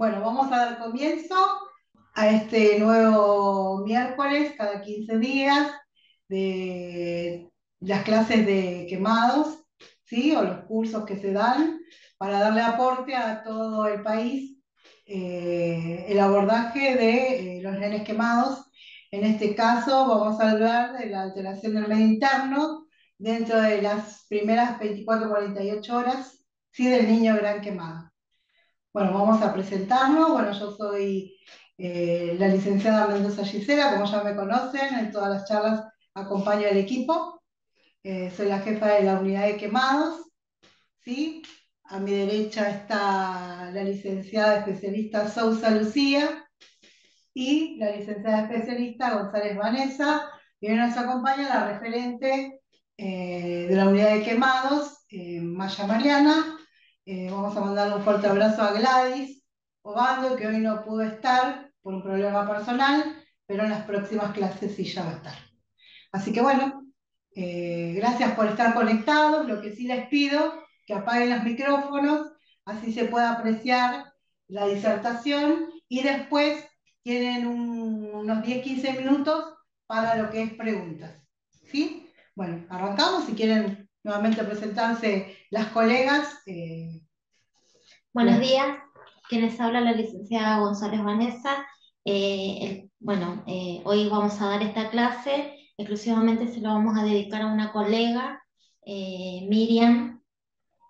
Bueno, vamos a dar comienzo a este nuevo miércoles cada 15 días de las clases de quemados, ¿sí? O los cursos que se dan para darle aporte a todo el país, el abordaje de los nenes quemados. En este caso vamos a hablar de la alteración del medio interno dentro de las primeras 24-48 horas, ¿sí? Del niño gran quemado. Bueno, vamos a presentarnos. Bueno, yo soy la licenciada Mendoza Gisela, como ya me conocen, en todas las charlas acompaño al equipo. Soy la jefa de la unidad de quemados, ¿sí? A mi derecha está la licenciada especialista Sousa Lucía y la licenciada especialista González Vanessa, y hoy nos acompaña la referente de la unidad de quemados, Maya Mariana. Vamos a mandarle un fuerte abrazo a Gladys Obando, que hoy no pudo estar por un problema personal, pero en las próximas clases sí ya va a estar. Así que bueno, gracias por estar conectados. Lo que sí les pido, que apaguen los micrófonos, así se pueda apreciar la disertación y después tienen unos 10-15 minutos para lo que es preguntas. ¿Sí? Bueno, arrancamos. Si quieren nuevamente presentarse las colegas. Buenos días, quienes habla la licenciada González Vanessa. Hoy vamos a dar esta clase, exclusivamente se lo vamos a dedicar a una colega, Miriam,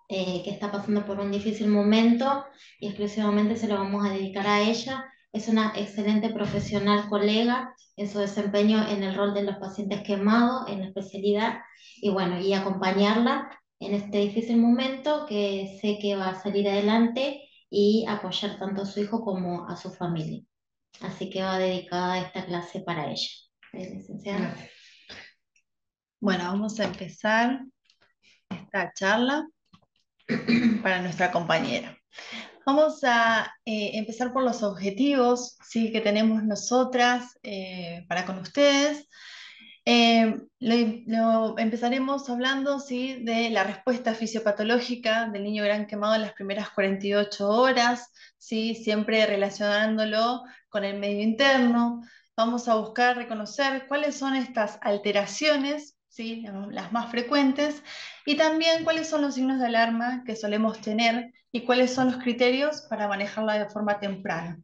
que está pasando por un difícil momento y exclusivamente se lo vamos a dedicar a ella. Es una excelente profesional colega en su desempeño en el rol de los pacientes quemados, en la especialidad, y bueno, y acompañarla en este difícil momento que sé que va a salir adelante y apoyar tanto a su hijo como a su familia. Así que va dedicada esta clase para ella. Licenciada. Gracias. Bueno, vamos a empezar esta charla para nuestra compañera. Vamos a empezar por los objetivos, ¿sí?, que tenemos nosotras para con ustedes. Empezaremos hablando, ¿sí?, de la respuesta fisiopatológica del niño gran quemado en las primeras 48 horas, ¿sí?, siempre relacionándolo con el medio interno. Vamos a buscar reconocer cuáles son estas alteraciones, ¿sí?, las más frecuentes, y también cuáles son los signos de alarma que solemos tener y cuáles son los criterios para manejarla de forma temprana.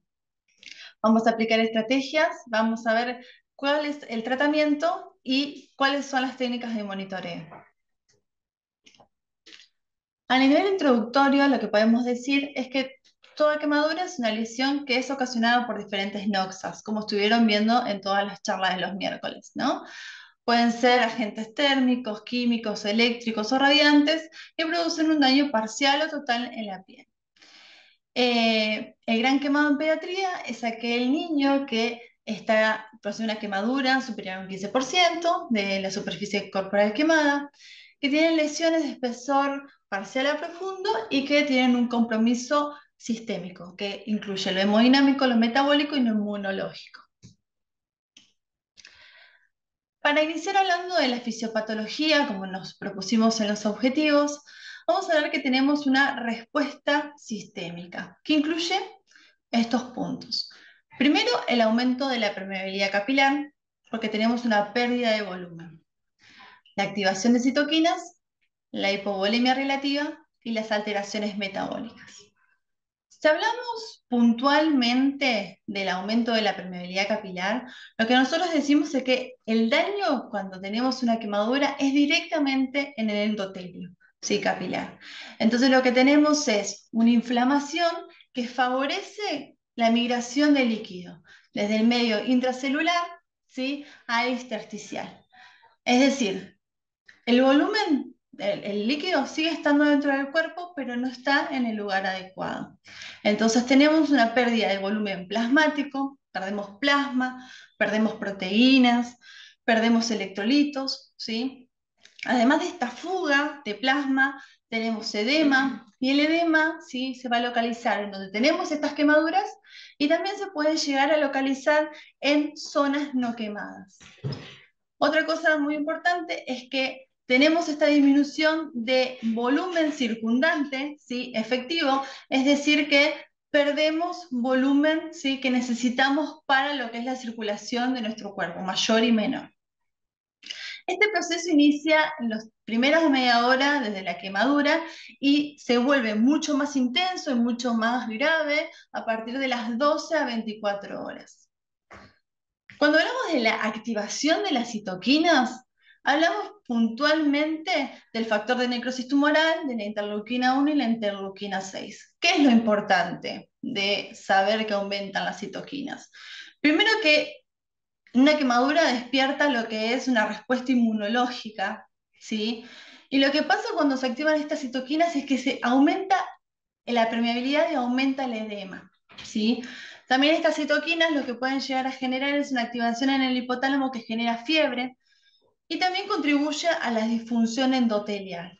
Vamos a aplicar estrategias, vamos a ver cuál es el tratamiento y cuáles son las técnicas de monitoreo. A nivel introductorio, lo que podemos decir es que toda quemadura es una lesión que es ocasionada por diferentes noxas, como estuvieron viendo en todas las charlas de los miércoles, ¿no? Pueden ser agentes térmicos, químicos, eléctricos o radiantes que producen un daño parcial o total en la piel. El gran quemado en pediatría es aquel niño que posee una quemadura superior a un 15% de la superficie corporal quemada, que tienen lesiones de espesor parcial a profundo y que tienen un compromiso sistémico, que incluye lo hemodinámico, lo metabólico y lo inmunológico. Para iniciar hablando de la fisiopatología, como nos propusimos en los objetivos, vamos a ver que tenemos una respuesta sistémica, que incluye estos puntos. Primero, el aumento de la permeabilidad capilar, porque tenemos una pérdida de volumen. La activación de citoquinas, la hipovolemia relativa y las alteraciones metabólicas. Si hablamos puntualmente del aumento de la permeabilidad capilar, lo que nosotros decimos es que el daño cuando tenemos una quemadura es directamente en el endotelio, ¿sí?, capilar. Entonces lo que tenemos es una inflamación que favorece la migración de líquido desde el medio intracelular, ¿sí?, al intersticial. Es decir, el volumen, el líquido sigue estando dentro del cuerpo, pero no está en el lugar adecuado. Entonces tenemos una pérdida de volumen plasmático, perdemos plasma, perdemos proteínas, perdemos electrolitos, ¿sí? Además de esta fuga de plasma, tenemos edema, y el edema, ¿sí?, se va a localizar en donde tenemos estas quemaduras y también se puede llegar a localizar en zonas no quemadas. Otra cosa muy importante es que tenemos esta disminución de volumen circundante, ¿sí?, efectivo, es decir que perdemos volumen, ¿sí?, que necesitamos para lo que es la circulación de nuestro cuerpo, mayor y menor. Este proceso inicia en las primeras media hora desde la quemadura y se vuelve mucho más intenso y mucho más grave a partir de las 12 a 24 horas. Cuando hablamos de la activación de las citoquinas, hablamos puntualmente del factor de necrosis tumoral, de la interleuquina 1 y la interleuquina 6. ¿Qué es lo importante de saber que aumentan las citoquinas? Primero que una quemadura despierta lo que es una respuesta inmunológica, ¿sí? Y lo que pasa cuando se activan estas citoquinas es que se aumenta la permeabilidad y aumenta el edema, ¿sí? También estas citoquinas lo que pueden llegar a generar es una activación en el hipotálamo que genera fiebre y también contribuye a la disfunción endotelial.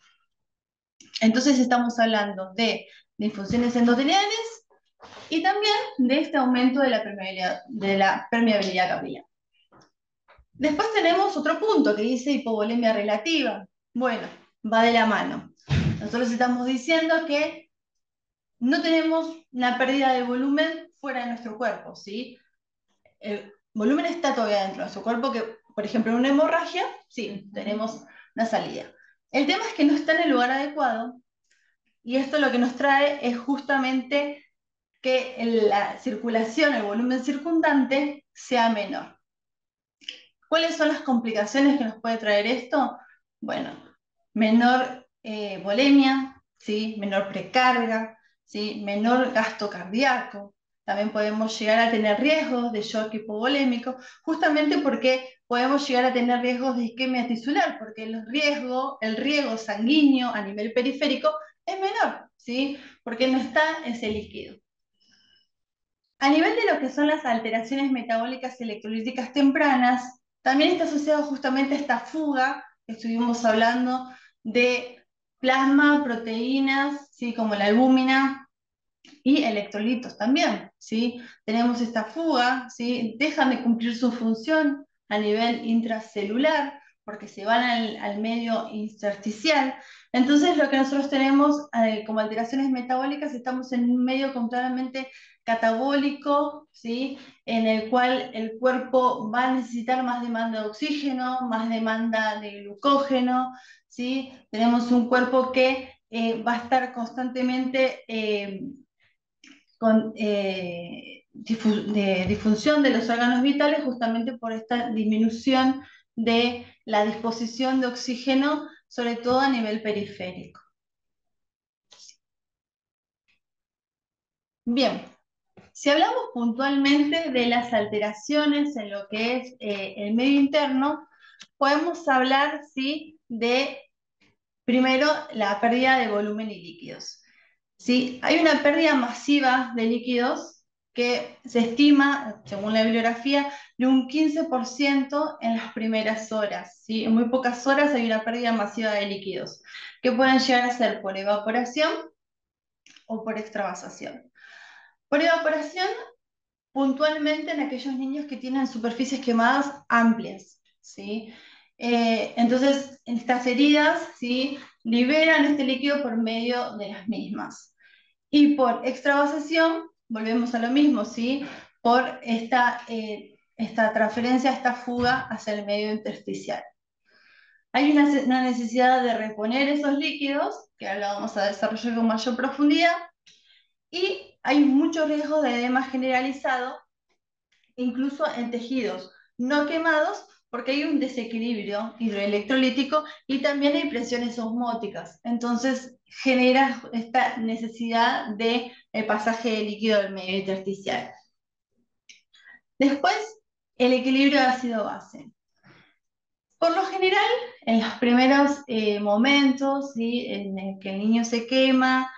Entonces estamos hablando de disfunciones endoteliales y también de este aumento de la permeabilidad capilar. Después tenemos otro punto que dice hipovolemia relativa. Bueno, va de la mano. Nosotros estamos diciendo que no tenemos una pérdida de volumen fuera de nuestro cuerpo, ¿sí? El volumen está todavía dentro de nuestro cuerpo, que, por ejemplo, en una hemorragia, sí, tenemos una salida. El tema es que no está en el lugar adecuado, y esto lo que nos trae es justamente que la circulación, el volumen circundante, sea menor. ¿Cuáles son las complicaciones que nos puede traer esto? Bueno, menor volemia, ¿sí?, menor precarga, ¿sí?, menor gasto cardíaco. También podemos llegar a tener riesgos de shock hipovolémico, justamente porque podemos llegar a tener riesgos de isquemia tisular, porque el riego sanguíneo a nivel periférico es menor, ¿sí?, porque no está ese líquido. A nivel de lo que son las alteraciones metabólicas electrolíticas tempranas, también está asociado justamente a esta fuga que estuvimos hablando de plasma, proteínas, ¿sí?, como la albúmina, y electrolitos también, ¿sí? Tenemos esta fuga, ¿sí?, dejan de cumplir su función a nivel intracelular porque se van al medio intersticial. Entonces lo que nosotros tenemos como alteraciones metabólicas, estamos en un medio completamente catabólico, ¿sí?, en el cual el cuerpo va a necesitar más demanda de oxígeno, más demanda de glucógeno, ¿sí? Tenemos un cuerpo que va a estar constantemente con disfunción de los órganos vitales, justamente por esta disminución de la disposición de oxígeno, sobre todo a nivel periférico. Bien, si hablamos puntualmente de las alteraciones en lo que es el medio interno, podemos hablar, ¿sí?, de, primero, la pérdida de volumen y líquidos. ¿Sí? Hay una pérdida masiva de líquidos que se estima, según la bibliografía, de un 15% en las primeras horas, ¿sí? En muy pocas horas hay una pérdida masiva de líquidos, que pueden llegar a ser por evaporación o por extravasación. Por evaporación, puntualmente en aquellos niños que tienen superficies quemadas amplias, ¿sí? Entonces, estas heridas, ¿sí?, liberan este líquido por medio de las mismas. Y por extravasación, volvemos a lo mismo, ¿sí?, por esta transferencia, esta fuga hacia el medio intersticial. Hay una necesidad de reponer esos líquidos, que ahora vamos a desarrollar con mayor profundidad, y hay muchos riesgos de edema generalizado, incluso en tejidos no quemados, porque hay un desequilibrio hidroelectrolítico y también hay presiones osmóticas. Entonces genera esta necesidad de pasaje de líquido del medio intersticial. Después, el equilibrio de ácido-base. Por lo general, en los primeros momentos, ¿sí?, en el que el niño se quema,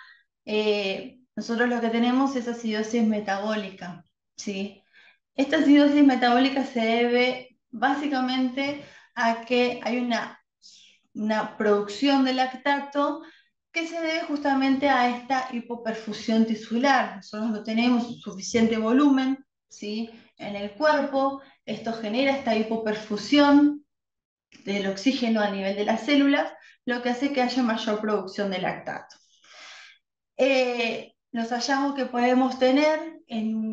nosotros lo que tenemos es acidosis metabólica, ¿sí? Esta acidosis metabólica se debe básicamente a que hay una producción de lactato que se debe justamente a esta hipoperfusión tisular. Nosotros no tenemos suficiente volumen, ¿sí?, en el cuerpo. Esto genera esta hipoperfusión del oxígeno a nivel de las células, lo que hace que haya mayor producción de lactato. los hallazgos que podemos tener,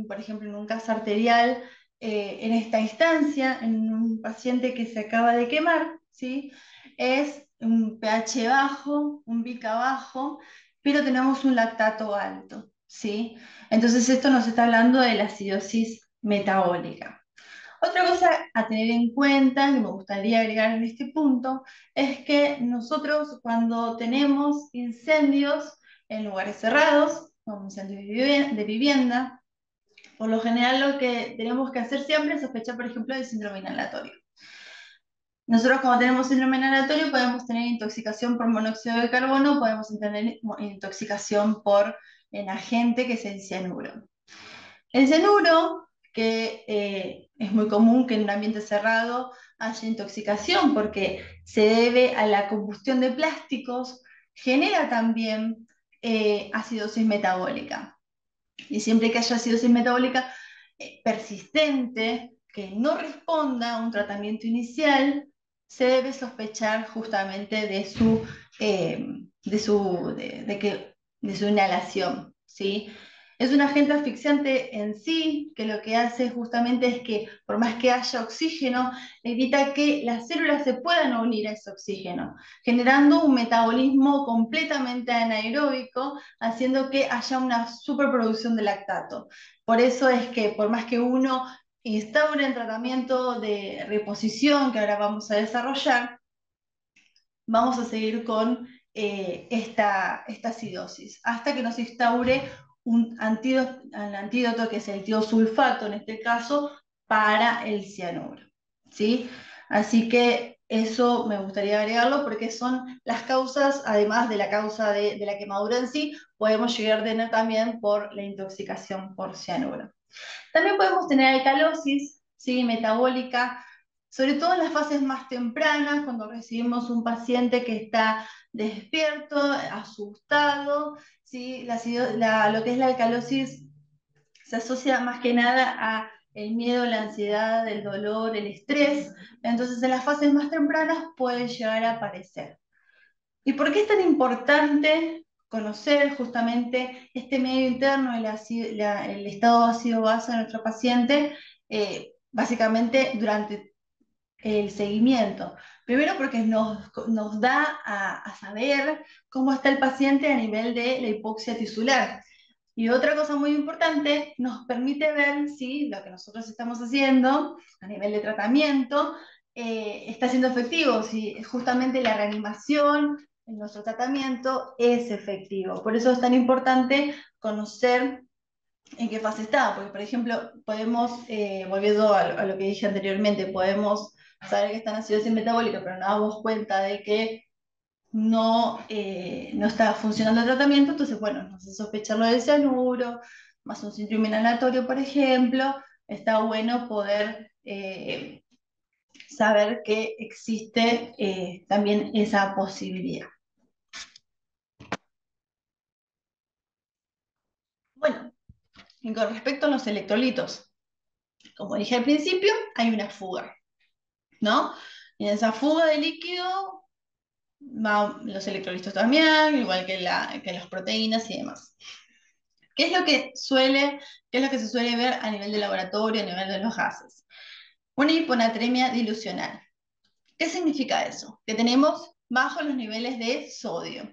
por ejemplo, en un caso arterial, en esta instancia, en un paciente que se acaba de quemar, ¿sí? Es un pH bajo, un BICA bajo, pero tenemos un lactato alto, ¿sí? Entonces esto nos está hablando de la acidosis metabólica. Otra cosa a tener en cuenta, que me gustaría agregar en este punto, es que nosotros cuando tenemos incendios en lugares cerrados, como incendios de vivienda, por lo general lo que tenemos que hacer siempre es sospechar, por ejemplo, del síndrome inhalatorio. Nosotros cuando tenemos síndrome inhalatorio podemos tener intoxicación por monóxido de carbono, podemos tener intoxicación por el agente que es el cianuro. El cianuro, que es muy común que en un ambiente cerrado haya intoxicación porque se debe a la combustión de plásticos, genera también acidosis metabólica. Y siempre que haya acidosis metabólica persistente, que no responda a un tratamiento inicial, se debe sospechar justamente de su inhalación, ¿sí? Es un agente asfixiante en sí, que lo que hace justamente es que, por más que haya oxígeno, evita que las células se puedan unir a ese oxígeno, generando un metabolismo completamente anaeróbico, haciendo que haya una superproducción de lactato. Por eso es que, por más que uno instaure el tratamiento de reposición, que ahora vamos a desarrollar, vamos a seguir con esta acidosis, hasta que nos instaure un antídoto que es el tiosulfato, en este caso, para el cianuro, ¿sí? Así que eso me gustaría agregarlo porque son las causas, además de la causa de la quemadura en sí, podemos llegar a tener también por la intoxicación por cianuro. También podemos tener alcalosis, ¿sí? Metabólica, sobre todo en las fases más tempranas, cuando recibimos un paciente que está despierto, asustado, ¿sí? Lo que es la alcalosis se asocia más que nada a el miedo, la ansiedad, el dolor, el estrés. Entonces en las fases más tempranas puede llegar a aparecer. ¿Y por qué es tan importante conocer justamente este medio interno, el estado ácido-base de nuestro paciente, básicamente durante el seguimiento? Primero porque nos da a saber cómo está el paciente a nivel de la hipoxia tisular. Y otra cosa muy importante, nos permite ver si lo que nosotros estamos haciendo a nivel de tratamiento está siendo efectivo, si justamente la reanimación en nuestro tratamiento es efectivo. Por eso es tan importante conocer en qué fase está, porque por ejemplo, podemos, volviendo a lo que dije anteriormente, podemos saber que está en acidosis metabólica, pero nos damos cuenta de que no está funcionando el tratamiento, entonces, bueno, nos hace sospechar lo del cianuro, más un síndrome inhalatorio, por ejemplo. Está bueno poder saber que existe también esa posibilidad. Bueno, y con respecto a los electrolitos, como dije al principio, hay una fuga, ¿no? Y en esa fuga de líquido van los electrolitos también, igual que las proteínas y demás. ¿Qué es lo que se suele ver a nivel de laboratorio, a nivel de los gases? Una hiponatremia dilucional. ¿Qué significa eso? Que tenemos bajos los niveles de sodio.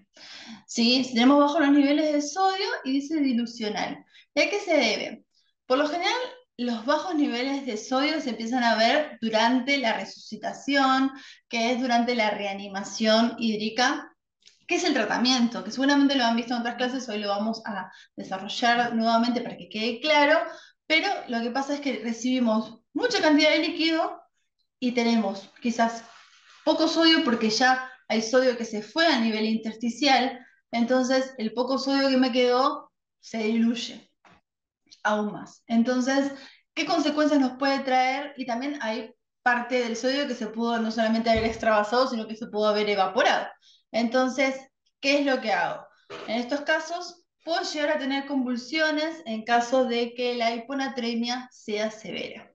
¿Sí? Si tenemos bajos los niveles de sodio y dice dilucional. ¿Y a qué se debe? Por lo general, los bajos niveles de sodio se empiezan a ver durante la resucitación, que es durante la reanimación hídrica. ¿Qué es el tratamiento? Que seguramente lo han visto en otras clases, hoy lo vamos a desarrollar nuevamente para que quede claro, pero lo que pasa es que recibimos mucha cantidad de líquido y tenemos quizás poco sodio porque ya hay sodio que se fue a nivel intersticial, entonces el poco sodio que me quedó se diluye aún más. Entonces, ¿qué consecuencias nos puede traer? Y también hay parte del sodio que se pudo no solamente haber extravasado, sino que se pudo haber evaporado. Entonces, ¿qué es lo que hago? En estos casos, puedo llegar a tener convulsiones en caso de que la hiponatremia sea severa.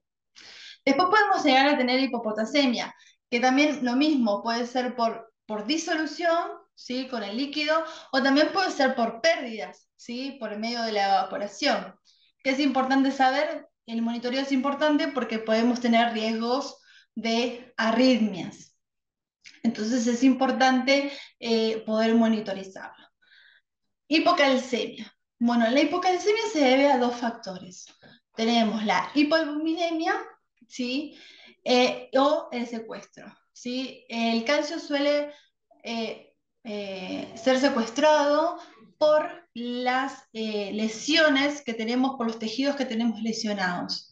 Después podemos llegar a tener hipopotasemia, que también lo mismo puede ser por disolución, ¿sí? Con el líquido, o también puede ser por pérdidas, ¿sí? Por medio de la evaporación. Que es importante saber, el monitoreo es importante porque podemos tener riesgos de arritmias. Entonces es importante poder monitorizarlo. Hipocalcemia. Bueno, la hipocalcemia se debe a dos factores. Tenemos la hipoalbuminemia, ¿sí? O el secuestro, ¿sí? El calcio suele ser secuestrado por las lesiones que tenemos, por los tejidos que tenemos lesionados.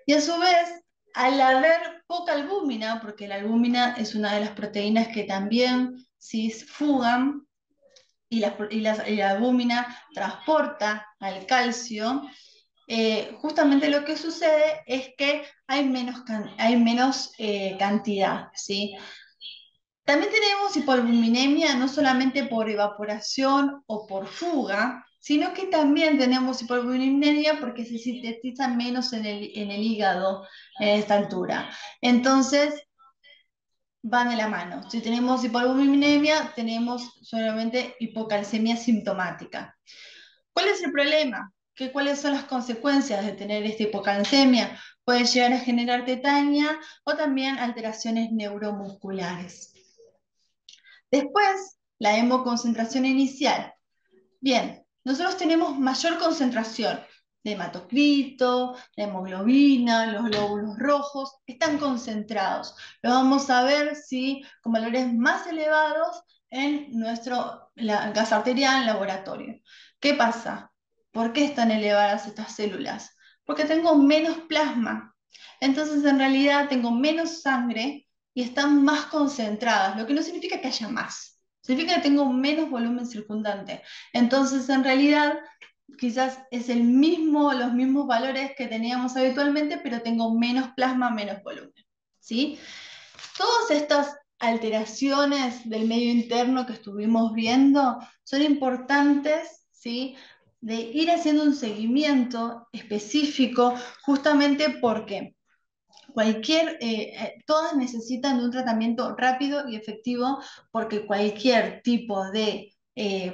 Y a su vez, al haber poca albúmina, porque la albúmina es una de las proteínas que también ¿sí? fugan, y la albúmina transporta al calcio, justamente lo que sucede es que hay menos cantidad, ¿sí? También tenemos hipoalbuminemia no solamente por evaporación o por fuga, sino que también tenemos hipoalbuminemia porque se sintetiza menos en el hígado en esta altura. Entonces, van de la mano. Si tenemos hipoalbuminemia, tenemos solamente hipocalcemia sintomática. ¿Cuál es el problema? ¿Cuáles son las consecuencias de tener esta hipocalcemia? Puede llegar a generar tetania o también alteraciones neuromusculares. Después, la hemoconcentración inicial. Bien, nosotros tenemos mayor concentración de hematocrito, la hemoglobina, los glóbulos rojos, están concentrados. Lo vamos a ver si con valores más elevados en nuestro gas arterial en laboratorio. ¿Qué pasa? ¿Por qué están elevadas estas células? Porque tengo menos plasma. Entonces, en realidad, tengo menos sangre y están más concentradas, lo que no significa que haya más. Significa que tengo menos volumen circundante. Entonces, en realidad, quizás es los mismos valores que teníamos habitualmente, pero tengo menos plasma, menos volumen, ¿sí? Todas estas alteraciones del medio interno que estuvimos viendo son importantes, ¿sí? De ir haciendo un seguimiento específico, justamente porque todas necesitan de un tratamiento rápido y efectivo porque cualquier tipo de,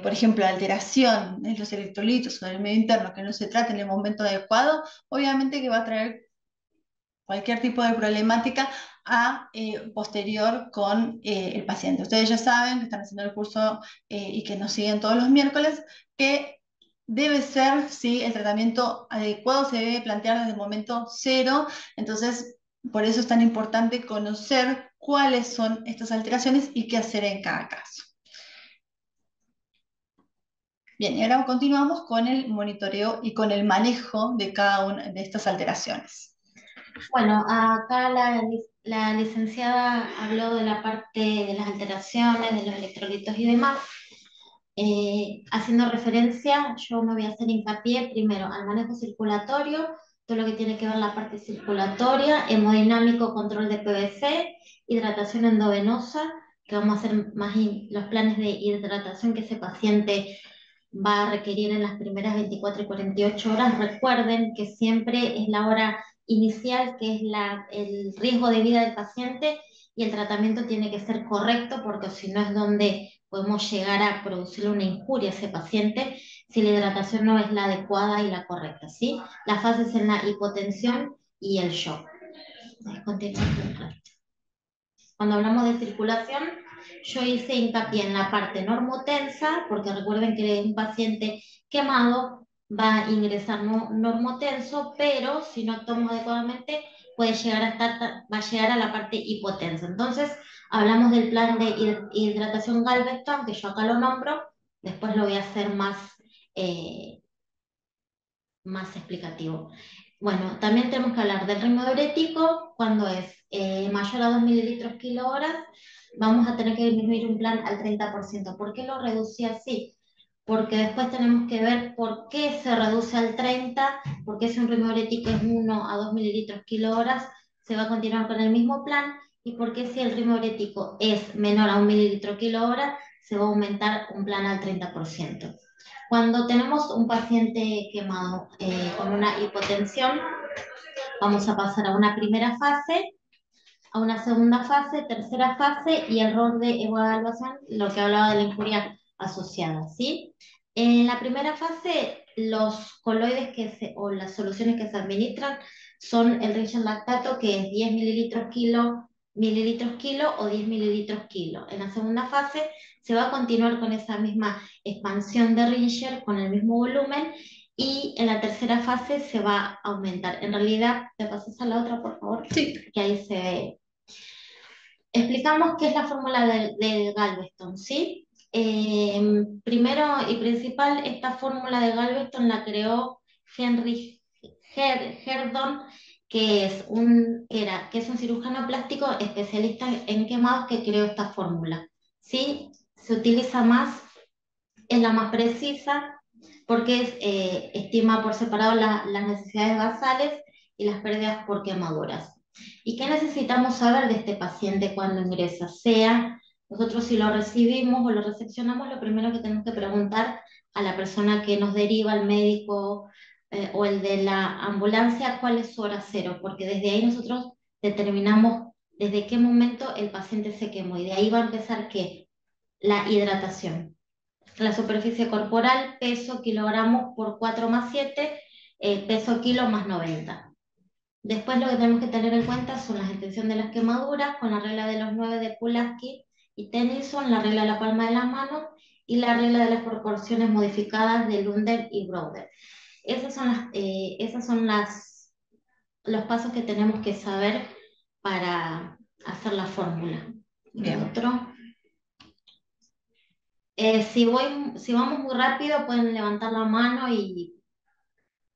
por ejemplo, alteración de los electrolitos o del medio interno que no se trate en el momento adecuado, obviamente que va a traer cualquier tipo de problemática posterior con el paciente. Ustedes ya saben que están haciendo el curso y que nos siguen todos los miércoles, que debe ser, ¿sí? El tratamiento adecuado se debe plantear desde el momento cero, entonces por eso es tan importante conocer cuáles son estas alteraciones y qué hacer en cada caso. Bien, y ahora continuamos con el monitoreo y con el manejo de cada una de estas alteraciones. Bueno, acá la licenciada habló de la parte de las alteraciones, de los electrolitos y demás. Haciendo referencia, yo me voy a hacer hincapié primero al manejo circulatorio, todo lo que tiene que ver la parte circulatoria, hemodinámico, control de PVC, hidratación endovenosa, que vamos a hacer más los planes de hidratación que ese paciente va a requerir en las primeras 24 y 48 horas. Recuerden que siempre es la hora inicial, que es el riesgo de vida del paciente, y el tratamiento tiene que ser correcto, porque si no es donde podemos llegar a producirle una injuria a ese paciente si la hidratación no es la adecuada y la correcta, ¿sí? Las fases en la hipotensión y el shock. Cuando hablamos de circulación, yo hice hincapié en la parte normotensa, porque recuerden que un paciente quemado va a ingresar normotenso, pero si no actuamos adecuadamente puede llegar va a llegar a la parte hipotensa. Entonces, hablamos del plan de hidratación Galveston, que yo acá lo nombro, después lo voy a hacer más explicativo. Bueno, también tenemos que hablar del ritmo diurético. Cuando es mayor a 2 mililitros kilo horas, vamos a tener que disminuir un plan al 30%. ¿Por qué lo reducí así? Porque después tenemos que ver por qué se reduce al 30%, porque si un ritmo diurético es 1 a 2 mililitros kilo horas, se va a continuar con el mismo plan, y por qué si el ritmo diurético es menor a 1 mililitro kilo hora, se va a aumentar un plan al 30%. Cuando tenemos un paciente quemado con una hipotensión, vamos a pasar a una primera fase, a una segunda fase, tercera fase y error de evaluación, lo que hablaba de la injuria asociada, ¿sí? En la primera fase, los coloides o las soluciones que se administran son el Ringer lactato, que es 10 mililitros kilo o 10 mililitros kilo. En la segunda fase se va a continuar con esa misma expansión de Ringer, con el mismo volumen, y en la tercera fase se va a aumentar. En realidad, ¿te pasas a la otra, por favor? Sí. Que ahí se ve. Explicamos qué es la fórmula de Galveston, ¿sí? Primero y principal, esta fórmula de Galveston la creó Henry Herdon, que es un cirujano plástico especialista en quemados que creó esta fórmula, ¿sí? Se utiliza más, es la más precisa, porque estima por separado las necesidades basales y las pérdidas por quemaduras. ¿Y qué necesitamos saber de este paciente cuando ingresa? Nosotros si lo recibimos o lo recepcionamos, lo primero que tenemos que preguntar a la persona que nos deriva, al médico o el de la ambulancia, cuál es su hora cero, porque desde ahí nosotros determinamos desde qué momento el paciente se quemó, y de ahí va a empezar ¿qué? La hidratación. La superficie corporal, peso, kilogramos por 4 más 7, peso kilo más 90. Después lo que tenemos que tener en cuenta son las extensiones de las quemaduras, con la regla de los 9 de Pulaski y Tennyson, la regla de la palma de la mano y la regla de las proporciones modificadas de Lunder y Browder. Esos son los pasos que tenemos que saber para hacer la fórmula. Bien. Otro. Si vamos muy rápido, pueden levantar la mano y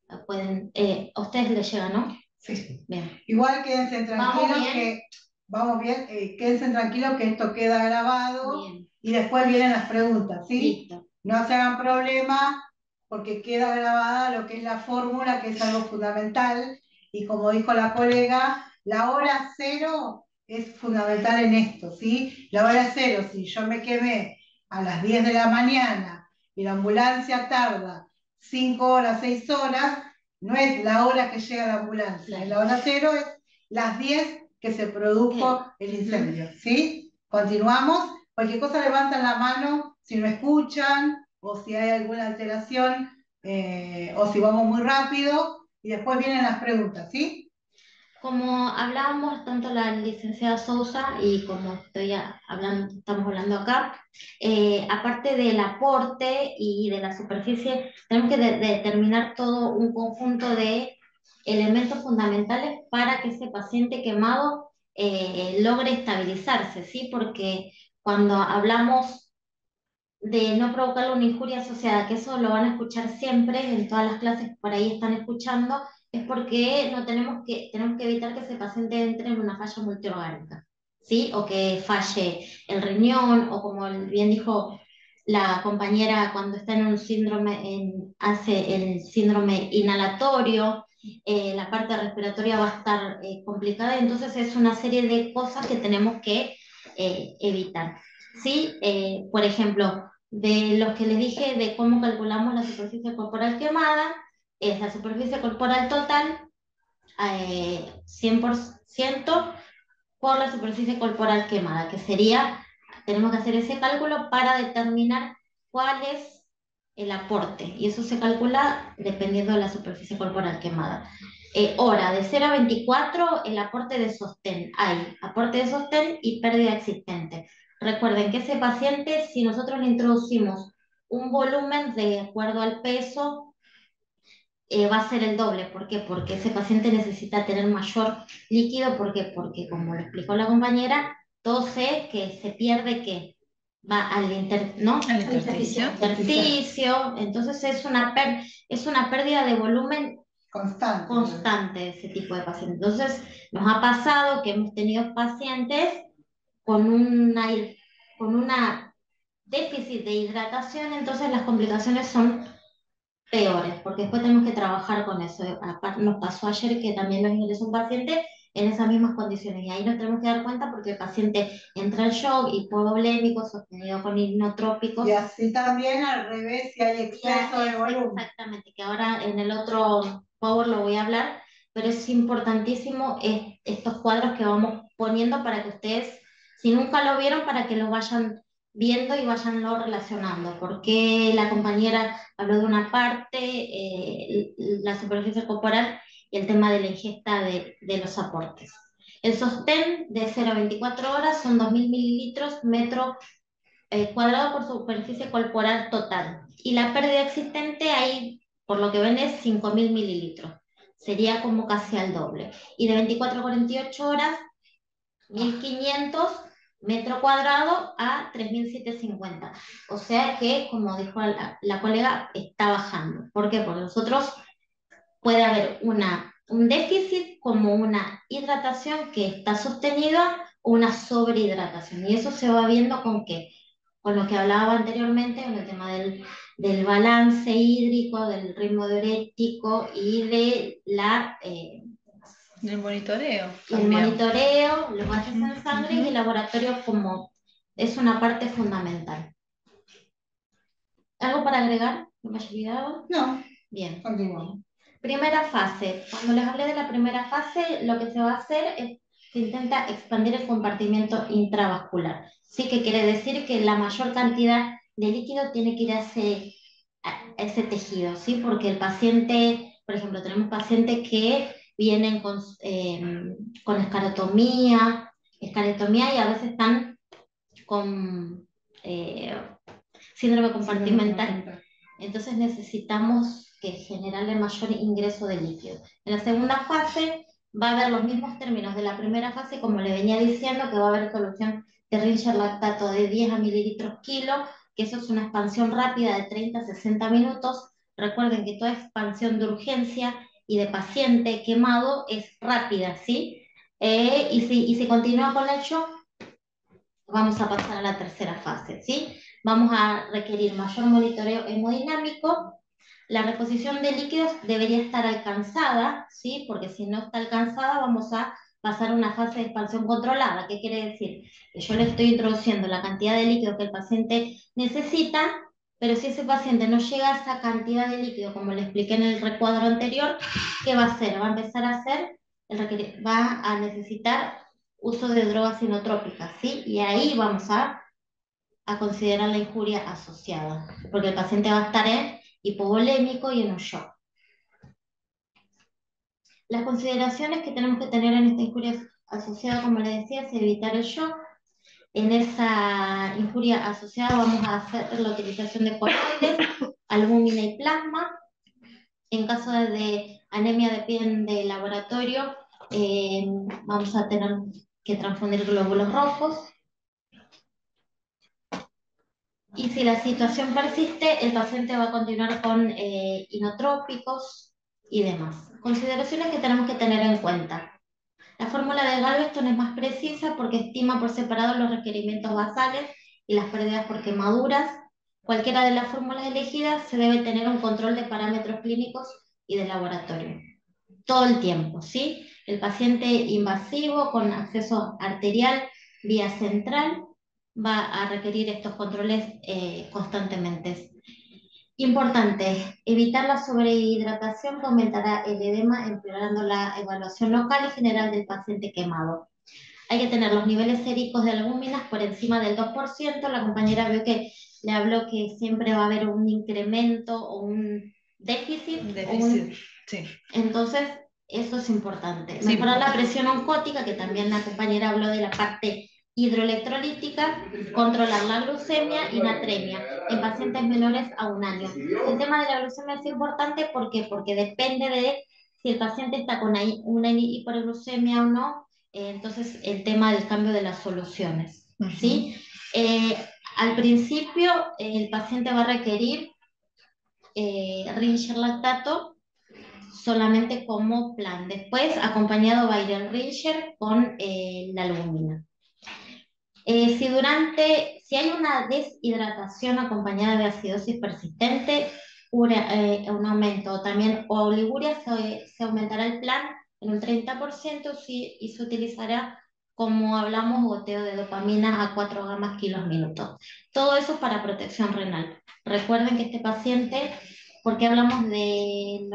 a ustedes les llega, ¿no? Sí. Bien. Igual quédense tranquilos bien? vamos bien, quédense tranquilos que esto queda grabado Bien. y después vienen las preguntas, ¿sí? Listo. No se hagan problema porque queda grabada lo que es la fórmula, que es algo fundamental, y como dijo la colega, la hora cero es fundamental en esto, ¿sí? La hora cero, si yo me quemé a las 10 de la mañana y la ambulancia tarda 5 horas, 6 horas, no es la hora que llega la ambulancia, la hora cero es las 10 que se produjo el incendio, ¿sí? Continuamos, cualquier cosa levantan la mano si no escuchan o si hay alguna alteración o si vamos muy rápido y después vienen las preguntas, ¿sí? Como hablábamos tanto la licenciada Sousa y como estamos hablando acá, aparte del aporte y de la superficie, tenemos que determinar todo un conjunto de elementos fundamentales para que ese paciente quemado logre estabilizarse, ¿sí? Porque cuando hablamos de no provocarle una injuria asociada, que eso lo van a escuchar siempre en todas las clases que por ahí están escuchando, es porque tenemos que evitar que ese paciente entre en una falla multiorgánica, ¿sí? O que falle el riñón, o como bien dijo la compañera, cuando está en un síndrome, hace el síndrome inhalatorio, la parte respiratoria va a estar complicada, entonces es una serie de cosas que tenemos que evitar. ¿Sí? Por ejemplo, de los que les dije de cómo calculamos la superficie corporal quemada, es la superficie corporal total 100% por la superficie corporal quemada, que sería, tenemos que hacer ese cálculo para determinar cuál es el aporte, y eso se calcula dependiendo de la superficie corporal quemada. Hora, de 0 a 24, el aporte de sostén. Hay aporte de sostén y pérdida existente. Recuerden que ese paciente, si nosotros le introducimos un volumen de acuerdo al peso, va a ser el doble. ¿Por qué? Porque ese paciente necesita tener mayor líquido. ¿Por qué? Porque, como lo explicó la compañera, tose que se pierde, que va al intersticio. Entonces es una pérdida de volumen constante ese tipo de pacientes. Entonces nos ha pasado que hemos tenido pacientes con una déficit de hidratación, entonces las complicaciones son peores, porque después tenemos que trabajar con eso. Nos pasó ayer que también nos ingresó un paciente en esas mismas condiciones, y ahí nos tenemos que dar cuenta porque el paciente entra en shock, hipovolémico, sostenido con inotrópicos. Y así también al revés, si hay exceso de volumen. Exactamente, que ahora en el otro power lo voy a hablar, pero es importantísimo estos cuadros que vamos poniendo para que ustedes, si nunca lo vieron, para que lo vayan viendo y vayanlo relacionando, porque la compañera habló de una parte, la superficie corporal y el tema de la ingesta de los aportes. El sostén de 0 a 24 horas son 2.000 mililitros metro cuadrado por superficie corporal total. Y la pérdida existente ahí, por lo que ven, es 5.000 mililitros. Sería como casi al doble. Y de 24 a 48 horas, 1.500 metro cuadrado a 3.750. O sea que, como dijo la colega, está bajando. ¿Por qué? Porque nosotros puede haber un déficit como una hidratación que está sostenida o una sobrehidratación. Y eso se va viendo con qué, con lo que hablaba anteriormente, con el tema del balance hídrico, del ritmo diurético y de El monitoreo y el también. monitoreo, los gases en sangre y el laboratorio como es una parte fundamental. ¿Algo para agregar? ¿No me haya olvidado? No, Bien. continuamos. Primera fase. Cuando les hablé de la primera fase, lo que se va a hacer es que intenta expandir el compartimiento intravascular. Sí, que quiere decir que la mayor cantidad de líquido tiene que ir a ese tejido, ¿sí? Porque el paciente, por ejemplo, tenemos pacientes que vienen con escarotomía y a veces están con síndrome compartimental. Entonces necesitamos generarle mayor ingreso de líquido. En la segunda fase va a haber los mismos términos de la primera fase, como le venía diciendo, que va a haber solución de Ringer lactato de 10 a mililitros kilo, que eso es una expansión rápida de 30 a 60 minutos. Recuerden que toda expansión de urgencia y de paciente quemado es rápida, ¿sí? Y si continúa con el shock, vamos a pasar a la tercera fase, ¿sí? Vamos a requerir mayor monitoreo hemodinámico. La reposición de líquidos debería estar alcanzada, ¿sí? Porque si no está alcanzada, vamos a pasar a una fase de expansión controlada. ¿Qué quiere decir? Que yo le estoy introduciendo la cantidad de líquido que el paciente necesita, pero si ese paciente no llega a esa cantidad de líquido, como le expliqué en el recuadro anterior, ¿qué va a hacer? Va a empezar a hacer, va a necesitar uso de drogas sinotrópicas, ¿sí? Y ahí vamos a considerar la injuria asociada, porque el paciente va a estar en hipovolémico y en un shock. Las consideraciones que tenemos que tener en esta injuria asociada, como les decía, es evitar el shock. En esa injuria asociada vamos a hacer la utilización de coloides, albúmina y plasma. En caso de anemia de piel de laboratorio, vamos a tener que transfundir glóbulos rojos. Y si la situación persiste, el paciente va a continuar con inotrópicos y demás. Consideraciones que tenemos que tener en cuenta. La fórmula de Galveston es más precisa porque estima por separado los requerimientos basales y las pérdidas por quemaduras. Cualquiera de las fórmulas elegidas se debe tener un control de parámetros clínicos y de laboratorio. Todo el tiempo, ¿sí? El paciente invasivo con acceso arterial vía central va a requerir estos controles constantemente. Importante, evitar la sobrehidratación que aumentará el edema, empeorando la evaluación local y general del paciente quemado. Hay que tener los niveles séricos de albúminas por encima del 2%. La compañera vio que le habló que siempre va a haber un incremento o un déficit. Sí. Entonces, eso es importante. Sí. Mejorar la presión oncótica, que también la compañera habló de la parte hidroelectrolítica, controlar la glucemia y natremia en pacientes menores a 1 año. El tema de la glucemia es importante, ¿por qué? Porque depende de si el paciente está con una hiperglucemia o no, entonces el tema del cambio de las soluciones, ¿sí? Al principio el paciente va a requerir Ringer lactato solamente como plan. Después acompañado va a ir el Ringer con la albúmina. Si hay una deshidratación acompañada de acidosis persistente, un aumento o también oliguria, se aumentará el plan en un 30% y se utilizará, como hablamos, goteo de dopamina a 4 gamas kilos minutos. Todo eso para protección renal. Recuerden que este paciente, porque hablamos del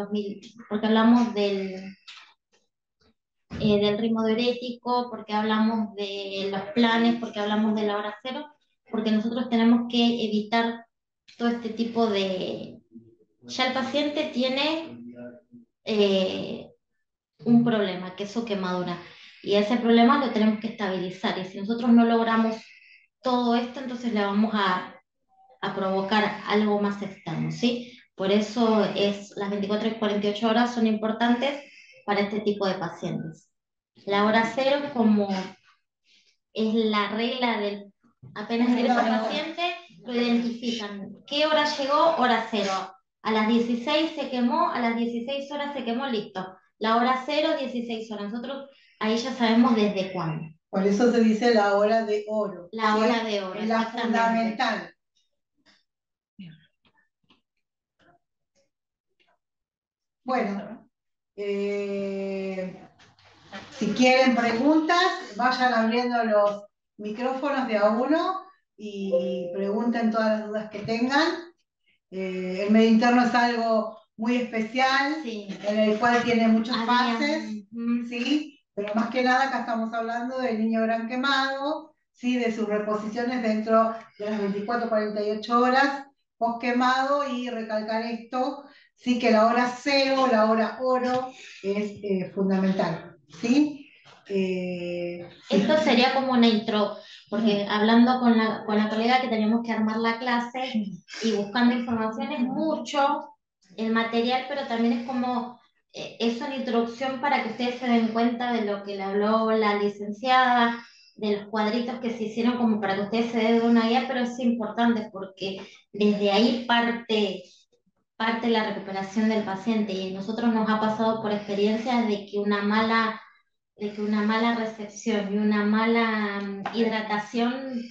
del ritmo diurético, porque hablamos de los planes, porque hablamos de la hora cero, porque nosotros tenemos que evitar todo este tipo de... Ya el paciente tiene un problema, que es su quemadura, y ese problema lo tenemos que estabilizar, y si nosotros no logramos todo esto, entonces le vamos a provocar algo más externo, ¿sí? Por eso las 24 y 48 horas son importantes para este tipo de pacientes. La hora cero, como es la regla del, apenas ingresa el paciente, lo identifican. ¿Qué hora llegó? Hora cero. A las 16 se quemó, a las 16 horas se quemó, listo. La hora cero, 16 horas. Nosotros ahí ya sabemos desde cuándo. Por eso se dice la hora de oro. La ¿sí? hora de oro, Es la exactamente. fundamental. Bueno, si quieren preguntas, vayan abriendo los micrófonos de a uno y pregunten todas las dudas que tengan. El medio interno es algo muy especial, Sí. en el cual tiene muchas fases, Ujú. ¿sí? Pero más que nada acá estamos hablando del niño gran quemado, ¿sí? De sus reposiciones dentro de las 24-48 horas post quemado, y recalcar esto, sí, que la hora cero, la hora oro es fundamental, ¿sí? Esto sería como una intro, porque hablando con la colega que teníamos que armar la clase y buscando información es mucho el material, pero también es como, es una introducción para que ustedes se den cuenta de lo que le habló la licenciada, de los cuadritos que se hicieron como para que ustedes se den una guía, pero es importante porque desde ahí parte la recuperación del paciente, y a nosotros nos ha pasado por experiencias de que una mala recepción y una mala hidratación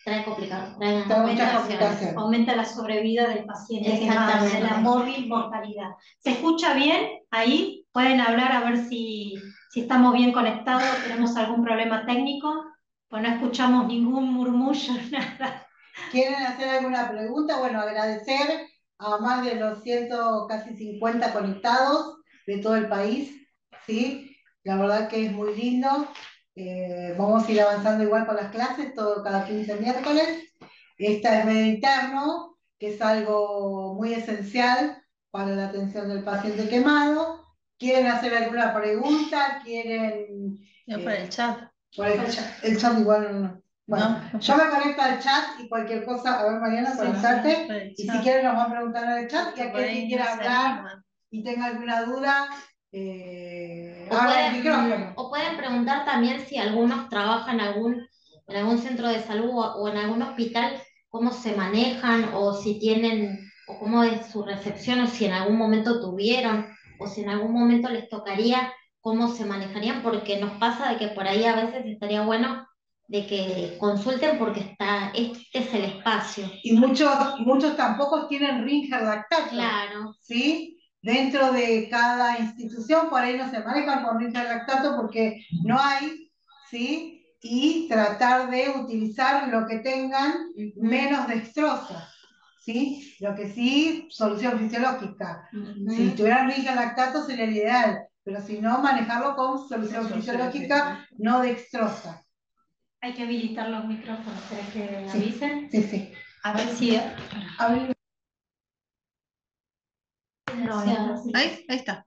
trae complicaciones, trae Muchas complicaciones. complicaciones. Aumenta la sobrevida del paciente quemado, Exactamente. de la móvil mortalidad. ¿Se escucha bien ahí? Pueden hablar a ver si estamos bien conectados, tenemos algún problema técnico, pues no escuchamos ningún murmullo, nada. ¿Quieren hacer alguna pregunta? Bueno, agradecer a más de los casi 50 conectados de todo el país, ¿sí? La verdad que es muy lindo. Vamos a ir avanzando igual con las clases, todo cada 15 miércoles. Esta es medio interno, que es algo muy esencial para la atención del paciente quemado. ¿Quieren hacer alguna pregunta? ¿Quieren...? Yo por el chat. Por el chat igual no. Bueno, No. yo me conecto al chat y cualquier cosa, a ver Mariana, Sí, conectarte, por el y si chat. quieren nos van a preguntar en el chat, y Por aquel ahí que no quiera se hablar anima. y tenga alguna duda, O abra el micrófono. pueden preguntar también si algunos trabajan en algún centro de salud o en algún hospital, cómo se manejan, o si tienen, o cómo es su recepción, o si en algún momento tuvieron, o si en algún momento les tocaría, cómo se manejarían, porque nos pasa de que por ahí a veces estaría bueno de que consulten, porque este es el espacio. Y muchos tampoco tienen ringer lactato. Claro. ¿Sí? Dentro de cada institución, por ahí no se manejan con ringer lactato porque no hay, ¿sí? Y tratar de utilizar lo que tengan menos dextrosa, ¿sí? Lo que sí, solución fisiológica. Si tuvieran ringer lactato sería el ideal, pero si no, manejarlo con solución fisiológica no dextrosa. Hay que habilitar los micrófonos, ¿querés que Sí. avisen? Sí. A ver si... Ahí está.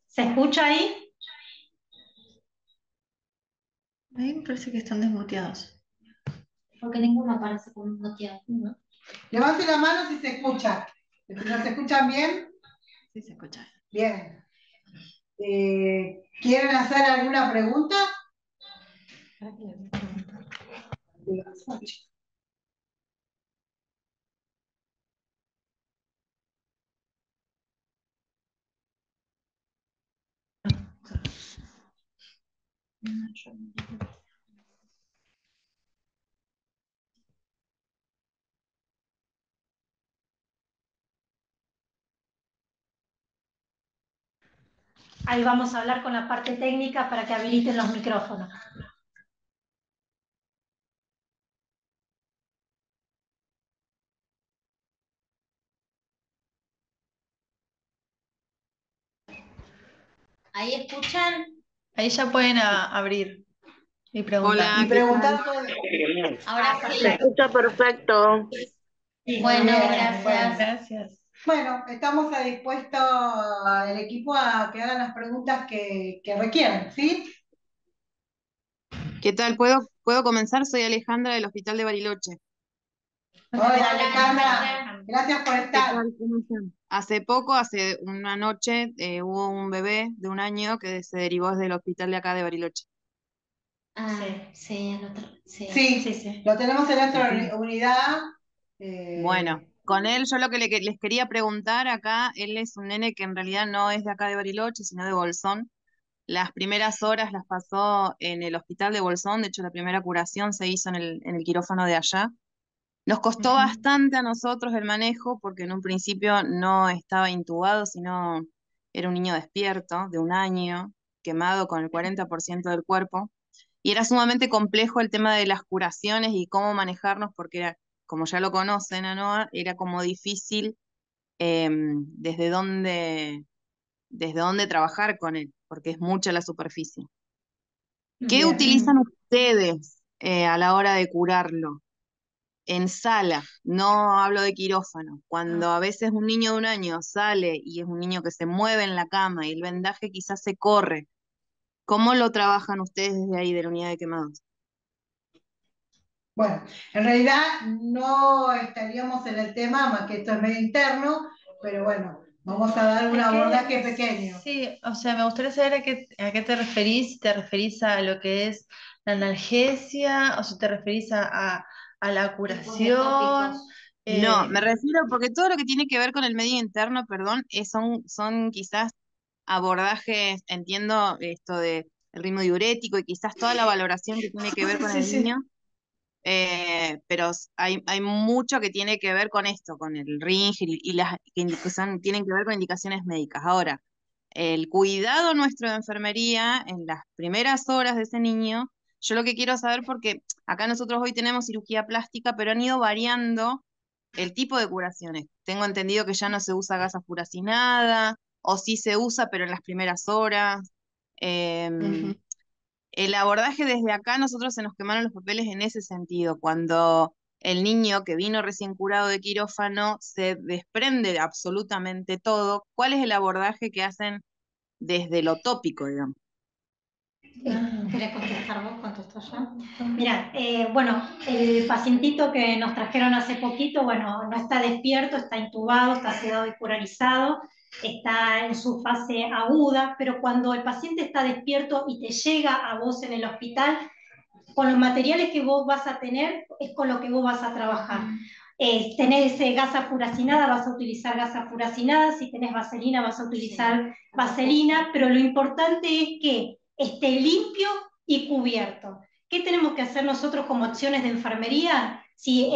¿Se escucha ahí? Ahí me parece que están desmuteados. Porque ninguno aparece con un bloqueado. Levante la mano si se escucha. Si no se escuchan bien, Sí, se escucha. bien. ¿Quieren hacer alguna pregunta? Ahí vamos a hablar con la parte técnica para que habiliten los micrófonos. ¿Ahí escuchan? Ahí ya pueden abrir y preguntar. Hola, Y ¿qué tal? preguntar todo. Ahora Ah, sí. Se escucha perfecto. sí. Bueno, Bien, gracias. bueno. Gracias. Bueno, estamos a dispuesto el equipo a que hagan las preguntas que requieran, ¿sí? ¿Qué tal? ¿Puedo comenzar? Soy Alejandra del Hospital de Bariloche. Hola Alejandra. Alejandra, gracias por ¿Qué estar. tal? ¿Cómo están? Hace una noche, hubo un bebé de 1 año que se derivó desde el hospital de acá de Bariloche. Ah, sí, el otro. Sí. Sí, Sí, sí. lo tenemos en nuestra Ujú. unidad. Bueno, con él Sí. yo lo que les quería preguntar acá, él es un nene que en realidad no es de acá de Bariloche, sino de Bolsón. Las primeras horas las pasó en el hospital de Bolsón, de hecho la primera curación se hizo en el quirófano de allá. Nos costó Ujú. bastante a nosotros el manejo porque en un principio no estaba intubado, sino era un niño despierto de 1 año, quemado con el 40% del cuerpo. Y era sumamente complejo el tema de las curaciones y cómo manejarnos porque era, como ya lo conocen a Noah, era como difícil desde dónde trabajar con él, porque es mucha la superficie. ¿Qué Bien. utilizan ustedes a la hora de curarlo? En sala, no hablo de quirófano. Cuando a veces un niño de 1 año sale y es un niño que se mueve en la cama y el vendaje quizás se corre, ¿cómo lo trabajan ustedes desde ahí de la unidad de quemados? Bueno, en realidad no estaríamos en el tema, más que esto es medio interno, pero bueno, vamos a dar un Es que, abordaje pequeño. sí, o sea, me gustaría saber a qué te referís, si te referís a lo que es la analgesia, o si te referís a la curación. No, me eh, refiero porque todo lo que tiene que ver con el medio interno, perdón, son quizás abordajes, entiendo esto de el ritmo diurético y quizás toda la valoración que tiene que ver con sí, el sí. niño. Pero hay mucho que tiene que ver con esto, con el ring y las tienen que ver con indicaciones médicas. Ahora, el cuidado nuestro de enfermería en las primeras horas de ese niño, yo lo que quiero saber, porque acá nosotros hoy tenemos cirugía plástica, pero han ido variando el tipo de curaciones. Tengo entendido que ya no se usa gasa furacinada, o sí se usa, pero en las primeras horas. Em, Ujú. el abordaje desde acá, nosotros se nos quemaron los papeles en ese sentido, cuando el niño que vino recién curado de quirófano se desprende de absolutamente todo. ¿Cuál es el abordaje que hacen desde lo tópico, digamos? ¿Querés contestar vos? ¿Contesto yo? Mira, bueno, el pacientito que nos trajeron hace poquito, bueno, no está despierto, está intubado, está sedado y curalizado, está en su fase aguda, pero cuando el paciente está despierto y te llega a vos en el hospital, con los materiales que vos vas a tener, es con lo que vos vas a trabajar. Tenés gasa furacinada, vas a utilizar gasa furacinada, si tenés vaselina, vas a utilizar vaselina, pero lo importante es que esté limpio y cubierto. ¿Qué tenemos que hacer nosotros como acciones de enfermería? Si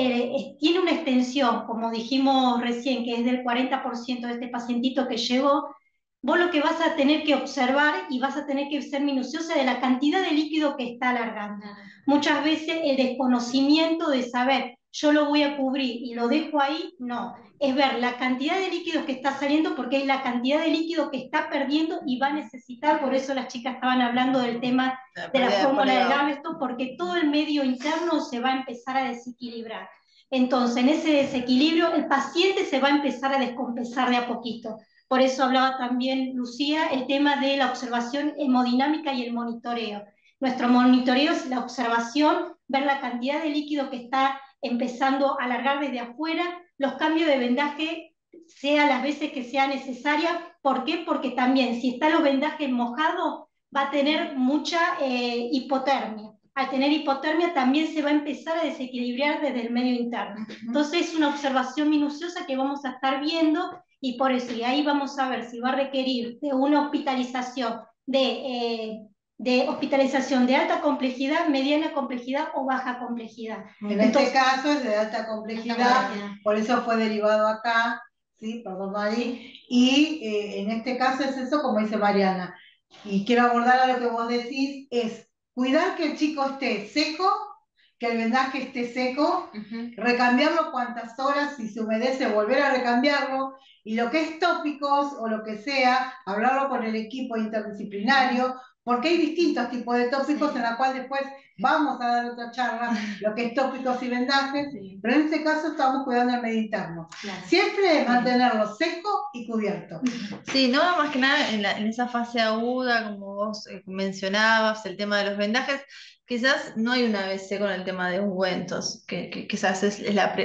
tiene una extensión, como dijimos recién, que es del 40% de este pacientito que llegó, vos lo que vas a tener que observar y vas a tener que ser minuciosa de la cantidad de líquido que está alargando. Muchas veces el desconocimiento de saber, yo lo voy a cubrir y lo dejo ahí, no. Es ver la cantidad de líquidos que está saliendo porque es la cantidad de líquido que está perdiendo y va a necesitar, por eso las chicas estaban hablando del tema de la fórmula de Gamesto, porque todo el medio interno se va a empezar a desequilibrar. Entonces, en ese desequilibrio, el paciente se va a empezar a descompensar de a poquito. Por eso hablaba también Lucía el tema de la observación hemodinámica y el monitoreo. Nuestro monitoreo es la observación, ver la cantidad de líquido que está empezando a alargar desde afuera, los cambios de vendaje, sea las veces que sea necesaria. ¿Por qué? Porque también si están los vendajes mojados, va a tener mucha hipotermia. Al tener hipotermia también se va a empezar a desequilibrar desde el medio interno. Entonces es una observación minuciosa que vamos a estar viendo y por eso, y ahí vamos a ver si va a requerir de una hospitalización de hospitalización de alta complejidad, mediana complejidad o baja complejidad. En Entonces, este caso es de alta complejidad, por eso fue derivado acá, ¿sí? Perdón, Mari. Y en este caso es eso, como dice Mariana. Y quiero abordar a lo que vos decís, es cuidar que el chico esté seco, que el vendaje esté seco, recambiarlo cuantas horas, si se humedece, volver a recambiarlo, Y lo que es tópicos o lo que sea, hablarlo con el equipo interdisciplinario, porque hay distintos tipos de tópicos en la cual después vamos a dar otra charla, lo que es tópicos y vendajes, pero en este caso estamos cuidando el medio interno. Siempre mantenerlo seco y cubierto. Sí, no, más que nada en esa fase aguda, como vos mencionabas, el tema de los vendajes, quizás no hay un ABC con el tema de ungüentos, que quizás es la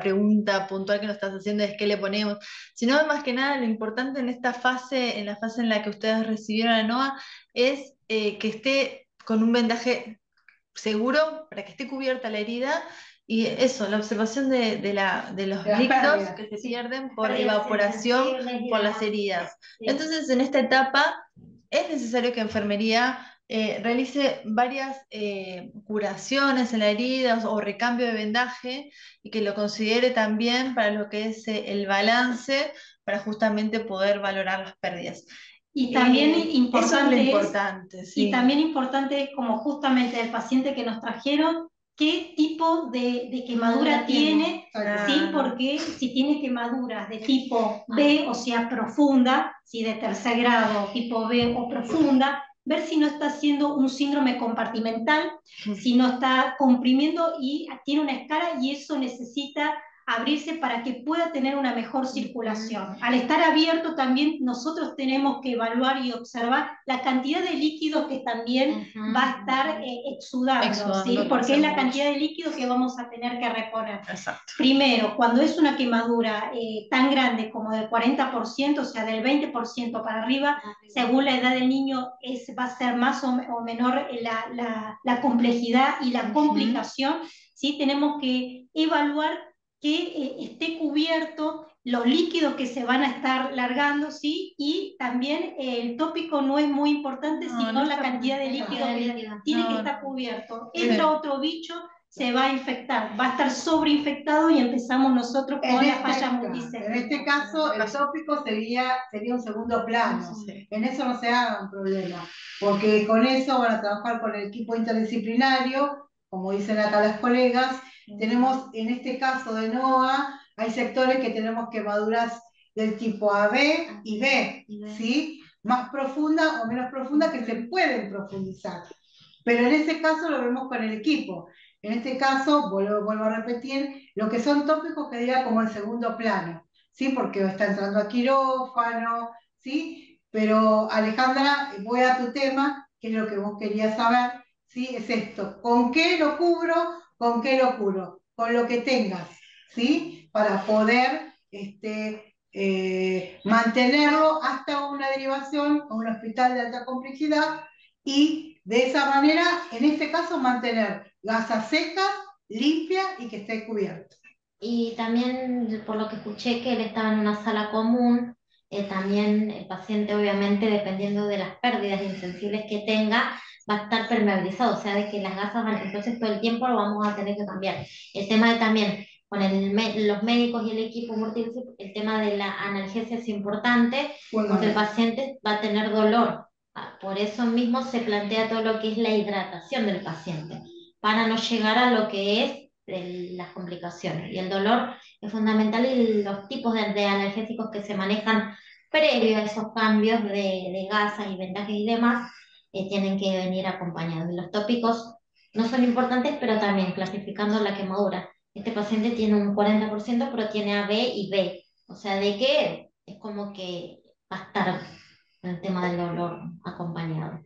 pregunta puntual que nos estás haciendo, es qué le ponemos, sino más que nada lo importante en esta fase, en la fase en la que ustedes recibieron a NOA, es que esté con un vendaje seguro para que esté cubierta la herida. Y eso, la observación de los las líquidos pérdidas. que se pierden por Pérdidas evaporación sensibles y por las demás. heridas. Sí. Entonces, en esta etapa es necesario que enfermería realice varias curaciones en la herida o recambio de vendaje y que lo considere también para lo que es el balance para justamente poder valorar las pérdidas. Y también eso es lo importante importante, sí. y también importante es como justamente el paciente que nos trajeron, qué tipo de quemadura tiene, ¿sí? Porque si tiene quemaduras de tipo B, o sea, profunda, ¿sí? De tercer grado, tipo B o profunda, ver si no está haciendo un síndrome compartimental, si no está comprimiendo y tiene una escara y eso necesita abrirse para que pueda tener una mejor circulación. Al estar abierto también nosotros tenemos que evaluar y observar la cantidad de líquido que también va a estar exudando, ¿sí? Porque es la cantidad de líquido que vamos a tener que reponer. Exacto. Primero, cuando es una quemadura tan grande como del 40%, o sea, del 20% para arriba, según la edad del niño, va a ser más o menor la complejidad y la complicación, ¿sí? Tenemos que evaluar que esté cubierto los líquidos que se van a estar largando, ¿sí? Y también el tópico no es muy importante, sino la cantidad de líquido que tiene que estar cubierto. Entra otro bicho, se va a infectar, va a estar sobreinfectado y empezamos nosotros con la falla multiséptica. En este caso, el tópico sería un segundo plano. En eso no se hagan problema, porque con eso van a trabajar con el equipo interdisciplinario, como dicen acá las colegas. Tenemos, en este caso de NOA, hay sectores que tenemos quemaduras del tipo AB y B, ¿sí? Más profunda o menos profunda, que se pueden profundizar. Pero en ese caso lo vemos con el equipo. En este caso, vuelvo a repetir, lo que son tópicos que diga como el segundo plano, ¿sí? Porque está entrando a quirófano, ¿sí? Pero Alejandra, voy a tu tema, que es lo que vos querías saber, ¿sí? Es esto, ¿con qué lo cubro? ¿Con qué lo curo? Con lo que tengas, ¿sí? Para poder mantenerlo hasta una derivación a un hospital de alta complejidad y de esa manera, en este caso, mantener gasas secas, limpias y que esté cubierto. Y también, por lo que escuché, que él estaba en una sala común, también el paciente, obviamente, dependiendo de las pérdidas insensibles que tenga, va a estar permeabilizado, o sea, de que las gasas van, entonces todo el tiempo lo vamos a tener que cambiar. El tema de también, con los médicos y el equipo multidisciplinario, el tema de la analgesia es importante, porque el paciente va a tener dolor. Por eso mismo se plantea todo lo que es la hidratación del paciente, para no llegar a lo que es las complicaciones. Y el dolor es fundamental y los tipos de analgésicos que se manejan previo a esos cambios de gasas y vendajes y demás tienen que venir acompañados. Y los tópicos no son importantes, pero también clasificando la quemadura. Este paciente tiene un 40%, pero tiene A, B y B. O sea, de que es como que va a estar con el tema del dolor acompañado.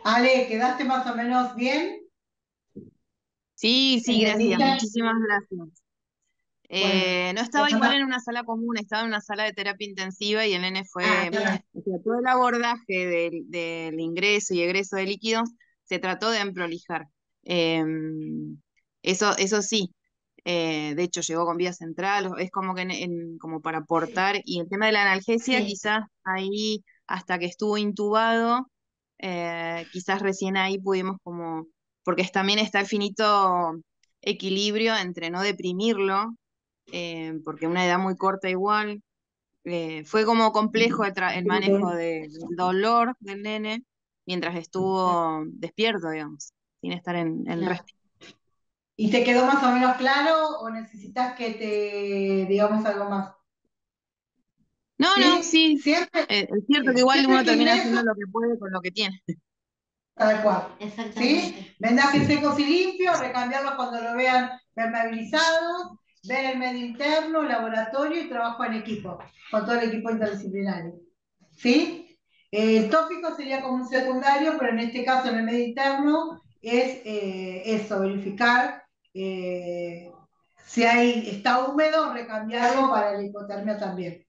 Ale, ¿quedaste más o menos bien? Sí, gracias, ¿Entendiste? muchísimas gracias. No estaba igual en una sala común, estaba en una sala de terapia intensiva y el nene fue, o sea, todo el abordaje del ingreso y egreso de líquidos se trató de prolijar. Eso sí, de hecho llegó con vía central, es como que como para aportar, y el tema de la analgesia quizás ahí, hasta que estuvo intubado, quizás recién ahí pudimos como, porque también está el finito equilibrio entre no deprimirlo, porque una edad muy corta igual. Fue como complejo el manejo del dolor del nene mientras estuvo despierto, digamos, sin estar en respirar. ¿Y te quedó más o menos claro o necesitas que te digamos algo más? No, no, ¿sí? sí. Siempre, Es cierto que igual siempre uno que termina ingreso, haciendo lo que puede con lo que tiene. tal cual. ¿Sí? Exactamente. Vendajes secos y limpios, recambiarlos cuando lo vean permeabilizados, ver el medio interno, laboratorio y trabajo en equipo, con todo el equipo interdisciplinario. ¿Sí? El tópico sería como un secundario, pero en este caso en el medio interno es eso, verificar si está húmedo, recambiarlo para la hipotermia también.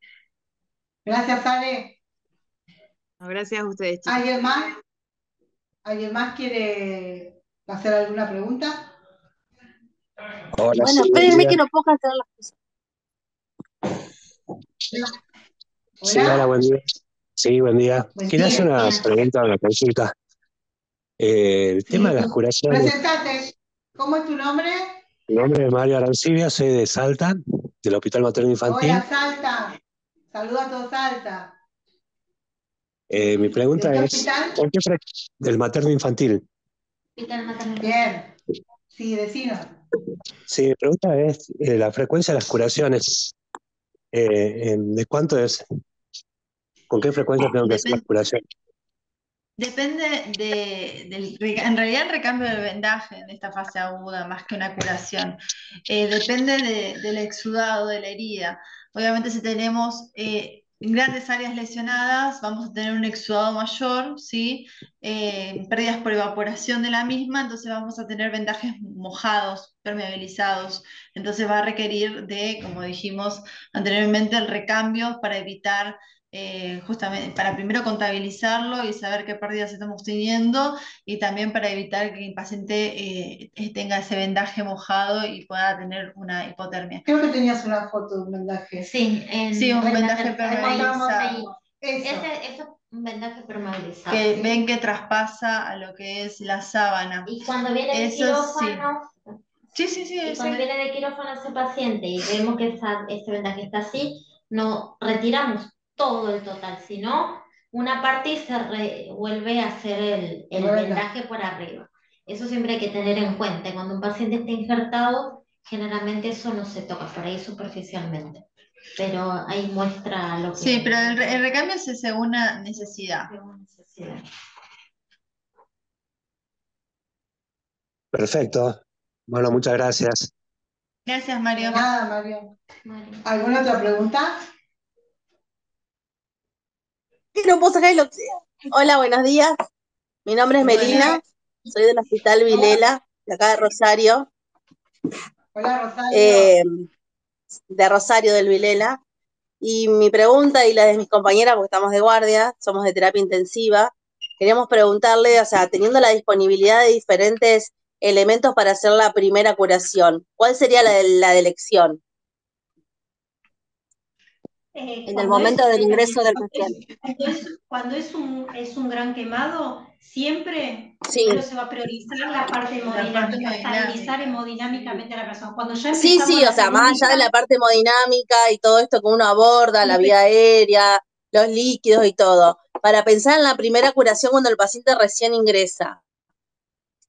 Gracias, Ale. No, gracias a ustedes, chicos. ¿Alguien más? ¿Alguien más quiere hacer alguna pregunta? Hola, Bueno, sí, buen espérenme día. que no puedo hacer las Sí, hola, Hola, buen día. Sí, buen día. buen Quería hacer día. una Bien. pregunta, una consulta. El tema de las Sí. curaciones. Presentate. ¿Cómo es tu nombre? Mi nombre es Mario Arancibia, soy de Salta, del Hospital Materno Hola, Infantil. Salta. Saludos a todos, Salta. Mi ¿De pregunta qué es, hospital? del Materno Infantil? Hospital Materno Infantil. Bien. Sí, decinos. Sí, mi pregunta es la frecuencia de las curaciones. ¿De cuánto es? ¿Con qué frecuencia tengo que hacer las Depen- curaciones? Depende en realidad el recambio del vendaje en esta fase aguda, más que una curación. Depende del exudado de la herida. Obviamente si tenemos grandes áreas lesionadas, vamos a tener un exudado mayor, ¿sí? Pérdidas por evaporación de la misma, entonces vamos a tener vendajes mojados, permeabilizados. Entonces va a requerir de, como dijimos anteriormente, el recambio para evitar justamente para primero contabilizarlo y saber qué pérdidas estamos teniendo y también para evitar que el paciente tenga ese vendaje mojado y pueda tener una hipotermia. Creo que tenías una foto de un vendaje. Sí, Sí, un en vendaje ahí permeabilizado. mostramos ahí. Eso. Ese es un vendaje permeabilizado. Que Sí. ven que traspasa a lo que es la sábana. Y cuando viene de Eso sí. quirófano, Sí, sí, sí. y cuando viene de quirófano ese paciente y vemos que ese vendaje está así, no retiramos todo el total, sino una parte y vuelve a hacer el Bueno. vendaje por arriba. Eso siempre hay que tener en cuenta. Cuando un paciente está injertado, generalmente eso no se toca por ahí superficialmente. Pero ahí muestra lo que... Sí, pero el recambio es según la necesidad. según necesidad. Perfecto. Bueno, muchas gracias. Gracias, Mario. Nada, Mario. Mario. ¿Alguna otra pregunta? que no puedo sacar el oxígeno. Hola, buenos días. Mi nombre es Buenas. Melina, soy del Hospital Vilela, de acá de Rosario, Hola, Rosario. de Rosario del Vilela. Y mi pregunta y la de mis compañeras, porque estamos de guardia, somos de terapia intensiva, queríamos preguntarle, o sea, teniendo la disponibilidad de diferentes elementos para hacer la primera curación, ¿cuál sería la de elección en el momento del ingreso del paciente? Cuando es un gran quemado, siempre Sí. primero se va a priorizar la parte hemodinámica, estabilizar hemodinámicamente a la persona. Cuando ya Sí, empezamos sí, la o sea, más allá de la segunda parte hemodinámica y todo esto que uno aborda, la vía aérea, los líquidos y todo, para pensar en la primera curación cuando el paciente recién ingresa,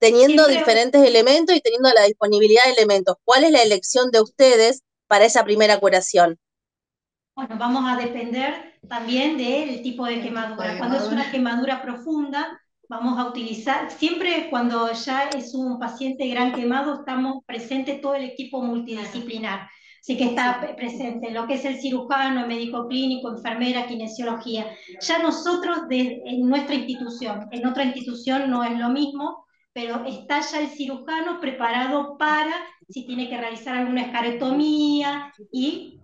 teniendo Siempre- diferentes elementos y teniendo la disponibilidad de elementos, ¿cuál es la elección de ustedes para esa primera curación? Bueno, vamos a depender también del tipo de quemadura. Cuando es una quemadura profunda, vamos a utilizar, siempre cuando ya es un paciente gran quemado, estamos presente todo el equipo multidisciplinar. Así que está presente lo que es el cirujano, el médico clínico, enfermera, kinesiología. Ya nosotros en nuestra institución, en otra institución no es lo mismo, pero está ya el cirujano preparado para si tiene que realizar alguna escarotomía y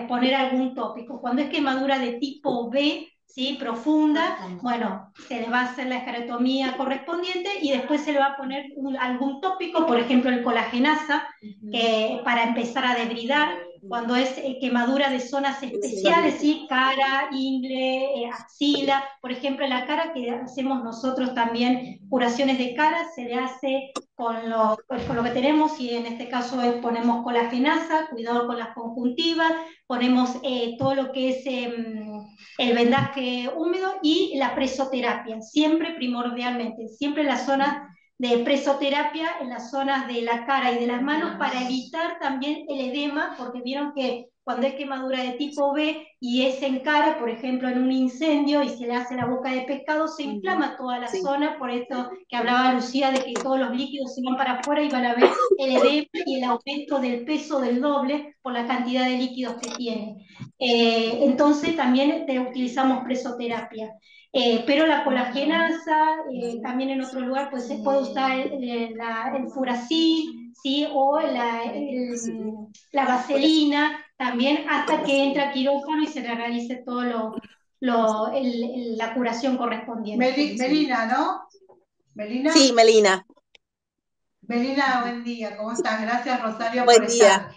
poner algún tópico. Cuando es quemadura de tipo B, ¿sí? Profunda, bueno, se le va a hacer la escarotomía correspondiente y después se le va a poner algún tópico, por ejemplo el colagenasa, para empezar a debridar. Cuando es quemadura de zonas especiales, ¿sí? Cara, ingle, axila, por ejemplo en la cara que hacemos nosotros también curaciones de cara, se le hace con lo que tenemos y en este caso ponemos colagenasa, cuidado con las conjuntivas, ponemos todo lo que es el vendaje húmedo y la presoterapia, siempre primordialmente, siempre la zona de presoterapia en las zonas de la cara y de las manos para evitar también el edema, porque vieron que cuando hay quemadura de tipo B y es en cara, por ejemplo, en un incendio y se le hace la boca de pescado, se inflama toda la zona, por esto que hablaba Lucía de que todos los líquidos se van para afuera y van a ver el edema y el aumento del peso del doble por la cantidad de líquidos que tiene. Entonces también utilizamos presoterapia. Pero la colagenasa, también en otro lugar pues se puede usar el furacil, ¿sí? O la vaselina, también hasta que entra a quirófano y se le realice todo la curación correspondiente. Melina, ¿no? ¿Melina? Sí, Melina. Melina, buen día, ¿cómo estás? Gracias, Rosario, Buen por día. estar.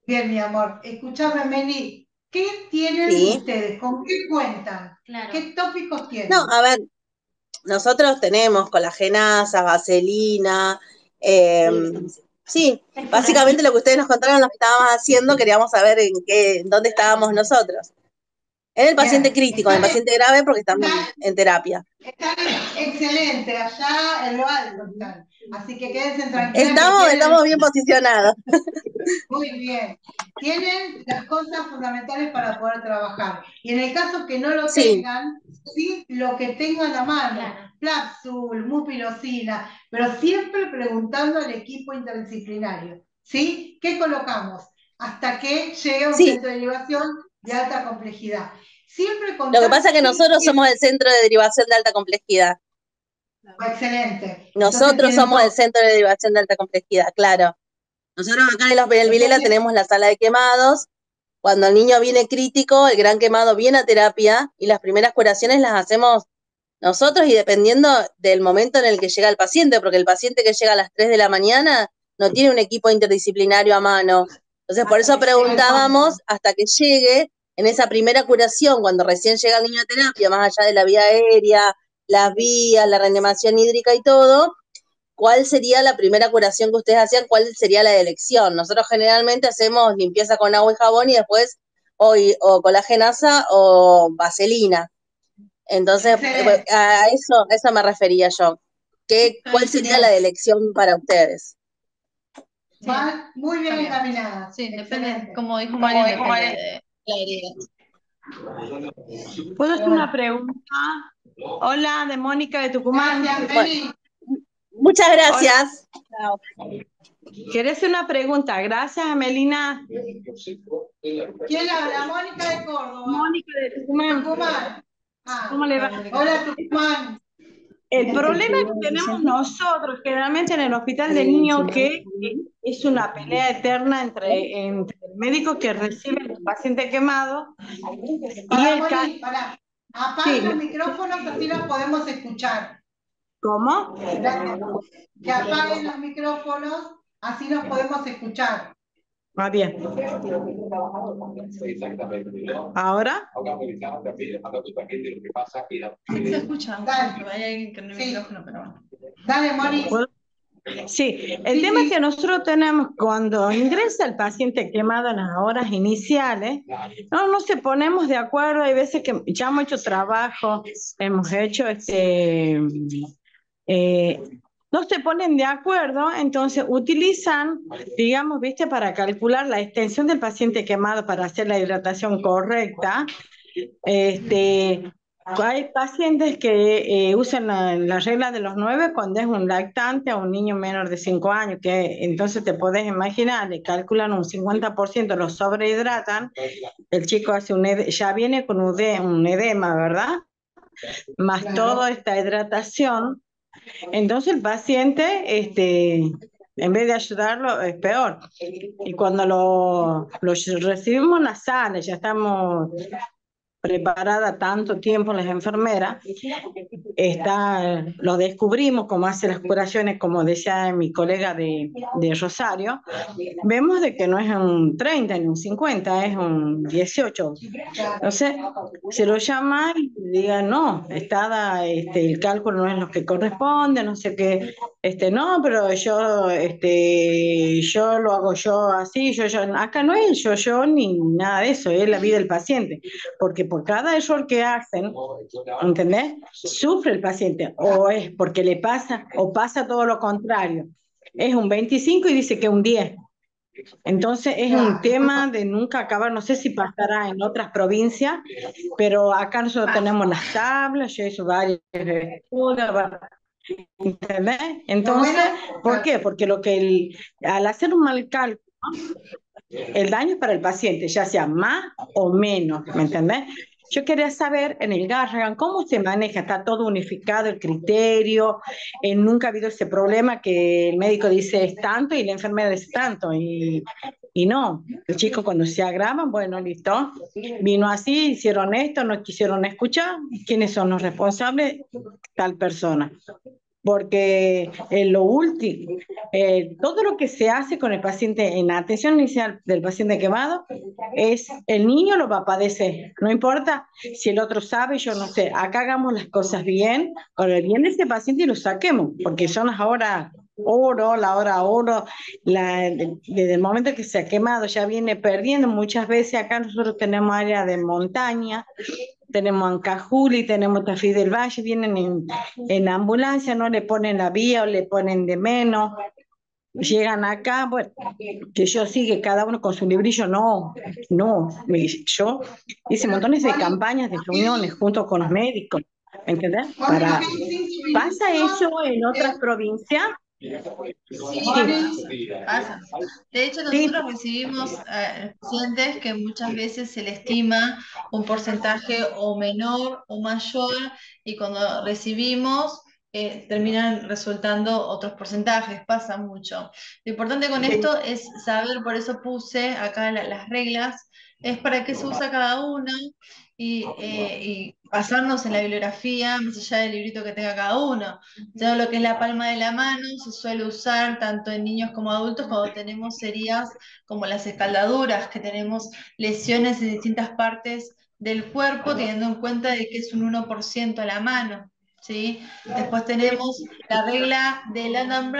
Bien, mi amor. Escuchame, Meli, ¿qué tienen Sí. ustedes? ¿Con qué cuentan? Claro. ¿Qué tópicos No, tienen? a ver, nosotros tenemos colagenasa, vaselina, sí, básicamente lo que ustedes nos contaron, lo que estábamos haciendo, queríamos saber en dónde estábamos nosotros. En el paciente Bien. crítico, en el paciente grave, porque estamos en terapia. Están excelentes, allá en lo alto están. Así que quédense tranquilas que tienen Estamos bien posicionados. muy bien. Tienen las cosas fundamentales para poder trabajar. Y en el caso que no lo Sí. tengan, sí, lo que tengan a mano, Flapsul, Mupirocina, pero siempre preguntando al equipo interdisciplinario, ¿sí? ¿Qué colocamos? Hasta que llegue a un Sí. centro de derivación de alta complejidad. Siempre Lo que pasa es que nosotros somos el centro de derivación de alta complejidad. Excelente. Nosotros somos el centro de derivación de alta complejidad, claro. Nosotros acá en el Vilela tenemos la sala de quemados. Cuando el niño viene crítico, el gran quemado viene a terapia y las primeras curaciones las hacemos nosotros y dependiendo del momento en el que llega el paciente, porque el paciente que llega a las 3 de la mañana no tiene un equipo interdisciplinario a mano. Entonces, por eso preguntábamos hasta que llegue en esa primera curación, cuando recién llega el niño a terapia, más allá de la vía aérea, las vías, la reanimación hídrica y todo, ¿cuál sería la primera curación que ustedes hacían? ¿Cuál sería la de elección? Nosotros generalmente hacemos limpieza con agua y jabón y después o colagenasa o vaselina. Entonces, a eso me refería yo. ¿Cuál sería la de elección para ustedes? Van muy bien encaminadas. Sí, depende, Excelente. como dijo María, depende de la herida. ¿Puedo hacer una pregunta? Hola, de Mónica de Tucumán. Gracias, Meli. Muchas gracias. Chao. ¿Querés hacer una pregunta? Gracias, Melina. ¿Quién habla? Mónica de Córdoba. Mónica de Tucumán. Tucumán. ¿Cómo le va? Hola, Tucumán. El problema que tenemos nosotros generalmente en el hospital de niños que es una pelea eterna entre el médico que recibe al paciente quemado y el Moni, pará. Apaga los micrófonos, así los podemos escuchar. ¿Cómo? Gracias. Que apaguen los micrófonos, así nos podemos escuchar. Va bien. ¿Ahora? Se escucha. Dale. Hay alguien que no tiene micrófono, pero bueno. Dale, Moni. Sí, el tema es que nosotros tenemos, cuando ingresa el paciente quemado en las horas iniciales, no nos ponemos de acuerdo, hay veces que ya hemos hecho trabajo, hemos hecho no se ponen de acuerdo, entonces utilizan, digamos, viste, para calcular la extensión del paciente quemado para hacer la hidratación correcta. Hay pacientes que usan la regla de los 9 cuando es un lactante o un niño menor de 5 años, que entonces te podés imaginar, le calculan un 50%, lo sobrehidratan, el chico hace ya viene con un edema, ¿verdad? Más toda esta hidratación. Entonces el paciente, en vez de ayudarlo, es peor. Y cuando lo recibimos en la sala, ya estamos preparada tanto tiempo las enfermeras, lo descubrimos cómo hace las curaciones, como decía mi colega de Rosario, vemos de que no es un 30 ni un 50, es un 18. Entonces, se lo llama y diga, no, el cálculo no es lo que corresponde, no sé qué. No, pero yo lo hago yo así, acá no es yo, ni nada de eso, es la vida del paciente, porque por cada error que hacen, ¿entendés? Sufre el paciente, o es porque le pasa, o pasa todo lo contrario. Es un 25 y dice que un 10. Entonces es un tema de nunca acabar, no sé si pasará en otras provincias, pero acá nosotros tenemos las tablas, yo he hecho varias escuelas, ¿entendés? Entonces, ¿por qué? Porque al hacer un mal cálculo, el daño es para el paciente, ya sea más o menos, ¿me entendés? Yo quería saber en el Garrahan cómo se maneja, está todo unificado el criterio, nunca ha habido ese problema que el médico dice es tanto y la enfermera dice tanto, y no, el chico cuando se agravan, bueno, listo, vino así, hicieron esto, no quisieron escuchar, ¿quiénes son los responsables? Tal persona. Porque lo último, todo lo que se hace con el paciente en la atención inicial del paciente quemado, el niño lo va a padecer, no importa si el otro sabe, yo no sé, acá hagamos las cosas bien, con el bien de ese paciente y lo saquemos, porque son las horas oro, la hora oro, desde el momento que se ha quemado ya viene perdiendo, muchas veces acá nosotros tenemos área de montaña, tenemos Ancajuli, tenemos Tafí del Valle, vienen en ambulancia, no le ponen la vía o le ponen de menos, llegan acá, bueno, que yo sigue cada uno con su librillo, no, yo hice montones de campañas, de reuniones junto con los médicos, ¿entendés? ¿Pasa eso en otras provincias? Sí, pasa. De hecho, nosotros recibimos pacientes que muchas veces se le estima un porcentaje o menor o mayor y cuando recibimos terminan resultando otros porcentajes, pasa mucho. Lo importante con esto es saber, por eso puse acá las reglas, es para qué se usa cada una y basarnos en la bibliografía, más allá del librito que tenga cada uno. Todo lo que es la palma de la mano se suele usar tanto en niños como adultos cuando tenemos heridas como las escaldaduras, que tenemos lesiones en distintas partes del cuerpo, teniendo en cuenta de que es un 1% a la mano. ¿Sí? Después tenemos la regla de Landon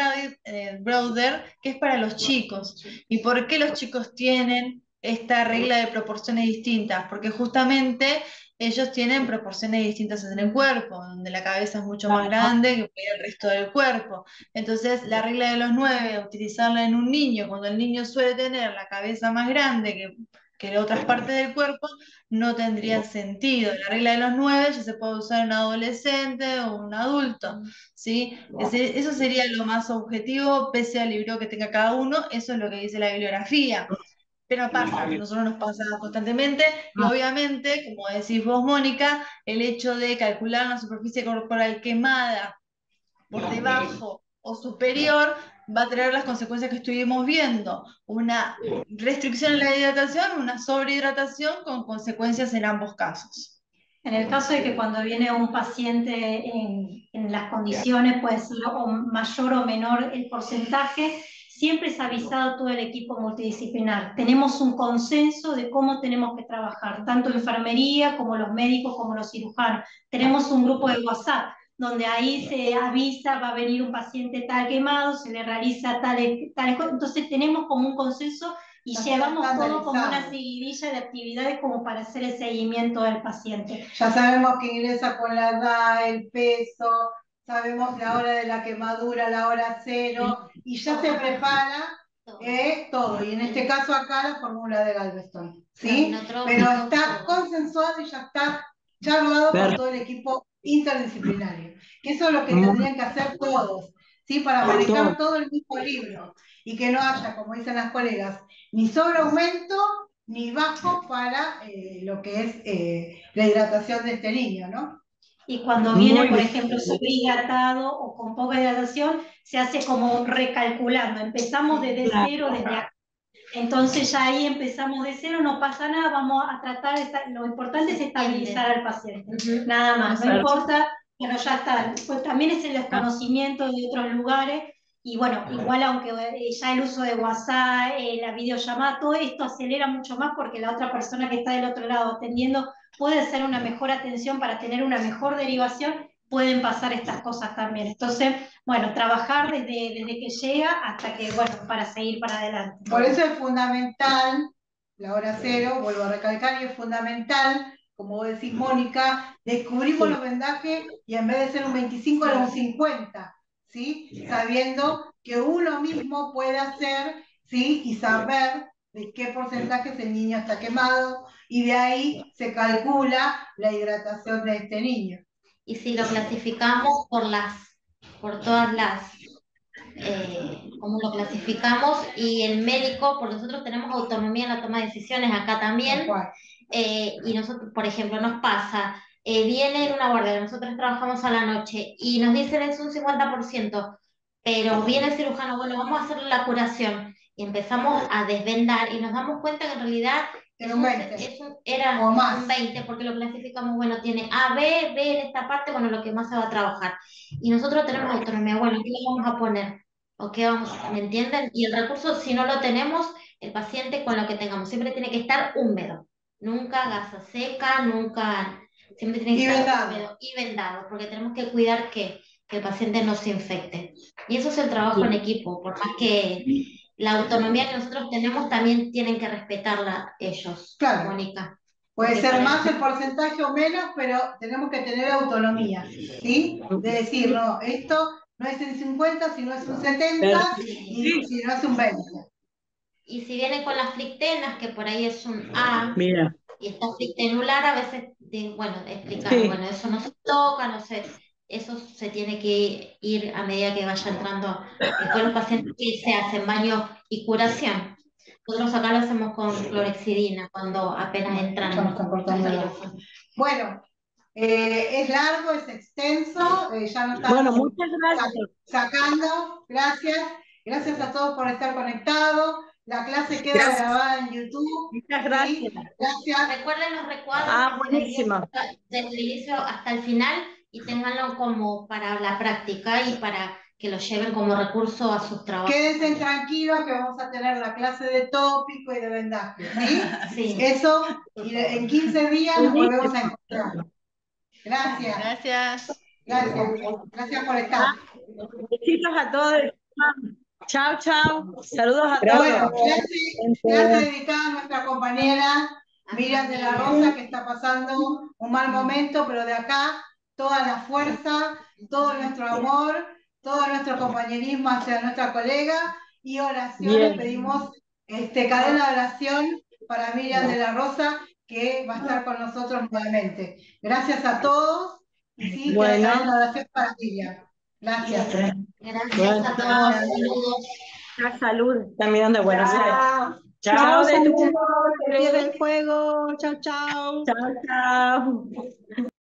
Browder, que es para los chicos. ¿Y por qué los chicos tienen esta regla de proporciones distintas? Porque justamente ellos tienen proporciones distintas en el cuerpo, donde la cabeza es mucho más grande que el resto del cuerpo. Entonces, la regla de los 9, utilizarla en un niño, cuando el niño suele tener la cabeza más grande que otras partes del cuerpo, no tendría sentido. La regla de los 9 ya se puede usar en un adolescente o un adulto, ¿sí? Eso sería lo más objetivo, pese al libro que tenga cada uno, eso es lo que dice la bibliografía. Pero pasa, a nosotros nos pasa constantemente y obviamente, como decís vos, Mónica, el hecho de calcular la superficie corporal quemada por debajo o superior va a traer las consecuencias que estuvimos viendo, una restricción en la hidratación, una sobrehidratación con consecuencias en ambos casos. En el caso de que cuando viene un paciente en las condiciones, puede ser o mayor o menor el porcentaje, siempre es avisado todo el equipo multidisciplinar. Tenemos un consenso de cómo tenemos que trabajar, tanto enfermería como los médicos, como los cirujanos. Tenemos un grupo de WhatsApp donde ahí se avisa, va a venir un paciente tal quemado, se le realiza tales cosas. Entonces tenemos como un consenso y llevamos todo como una seguidilla de actividades como para hacer el seguimiento del paciente. Ya sabemos que ingresa con la edad, el peso, sabemos la hora de la quemadura, la hora cero, y ya se prepara todo. Y en este caso acá la fórmula de Galveston, ¿sí? Pero está consensuado y ya está charlado con todo el equipo interdisciplinario. Que eso es lo que tendrían que hacer todos, ¿sí? Para manejar todo el mismo libro. Y que no haya, como dicen las colegas, ni sobreaumento ni bajo para lo que es la hidratación de este niño, ¿no? Y cuando viene, por ejemplo, sobrehidratado o con poca hidratación, se hace como recalculando. Empezamos desde cero, desde acá. Entonces ya ahí empezamos de cero, no pasa nada, vamos a tratar, lo importante es estabilizar al paciente, nada más, no importa, pero ya está. Pues también es el desconocimiento de otros lugares, y bueno, igual aunque ya el uso de WhatsApp, la videollamada, todo esto acelera mucho más porque la otra persona que está del otro lado atendiendo puede hacer una mejor atención para tener una mejor derivación. pueden pasar estas cosas también. Entonces, bueno, trabajar desde que llega hasta que, bueno, para seguir para adelante. Por eso es fundamental, la hora cero, vuelvo a recalcar, y es fundamental, como vos decís, Mónica, descubrimos los vendajes y en vez de ser un 25 era un 50, ¿sí? Sabiendo que uno mismo puede hacer, ¿sí? Y saber de qué porcentaje el niño está quemado, y de ahí se calcula la hidratación de este niño. Y si lo clasificamos por todas las, cómo lo clasificamos, y el médico, porque nosotros tenemos autonomía en la toma de decisiones acá también, y nosotros, por ejemplo, nos pasa, viene en una guardia, nosotros trabajamos a la noche, y nos dicen es un 50%, pero viene el cirujano, bueno, vamos a hacer la curación, y empezamos a desvendar, y nos damos cuenta que en realidad Era un 20. Era o más. un 20, porque lo clasificamos, bueno, tiene A, B en esta parte, bueno, lo que más se va a trabajar. Y nosotros tenemos autonomía, bueno, ¿qué le vamos a poner? ¿O qué vamos, me entienden? Y el recurso, si no lo tenemos, el paciente con lo que tengamos, siempre tiene que estar húmedo. Nunca gasa seca, nunca, siempre tiene que estar húmedo y vendado, porque tenemos que cuidar que el paciente no se infecte. Y eso es el trabajo en equipo, por más que la autonomía que nosotros tenemos también tienen que respetarla ellos, claro. Mónica. Puede ser más el porcentaje o menos, pero tenemos que tener autonomía, ¿sí? De decir, no, esto no es un 50, sino es un 70, y si no es un 20. Y si viene con las flictenas, que por ahí es un A, Mira. y está flictenular, a veces, bueno, explicar, bueno, eso no se toca, no sé, eso se tiene que ir a medida que vaya entrando. Después los pacientes que se hacen baño y curación. Nosotros acá lo hacemos con clorexidina cuando apenas entran. Bueno, es largo, es extenso, ya no estamos muchas gracias. Sacando. Gracias a todos por estar conectados. La clase queda grabada en YouTube. Muchas gracias. ¿Sí? Gracias. Recuerden los recuadros buenísimo. desde el inicio hasta el final, y ténganlo como para la práctica y para que lo lleven como recurso a sus trabajos. Quédense tranquilos que vamos a tener la clase de tópico y de vendaje, ¿sí? Sí. Eso, y en 15 días nos volvemos a encontrar. Gracias. Gracias por estar. Besitos a todos. Chao, chao. Saludos a todos. Bueno, clase dedicada a nuestra compañera Miriam de la Rosa, que está pasando un mal momento, pero de acá toda la fuerza, todo nuestro amor, todo nuestro compañerismo hacia nuestra colega, y oración. Le pedimos cadena de oración para Miriam de la Rosa, que va a estar con nosotros nuevamente. Gracias a todos, y sí, cadena de oración para Miriam. Gracias. Gracias a todos. Saludos. Salud. Está mirando de Buenos Aires. Chao, saludos. Que viva el fuego. Chao, chao. Chao, chao.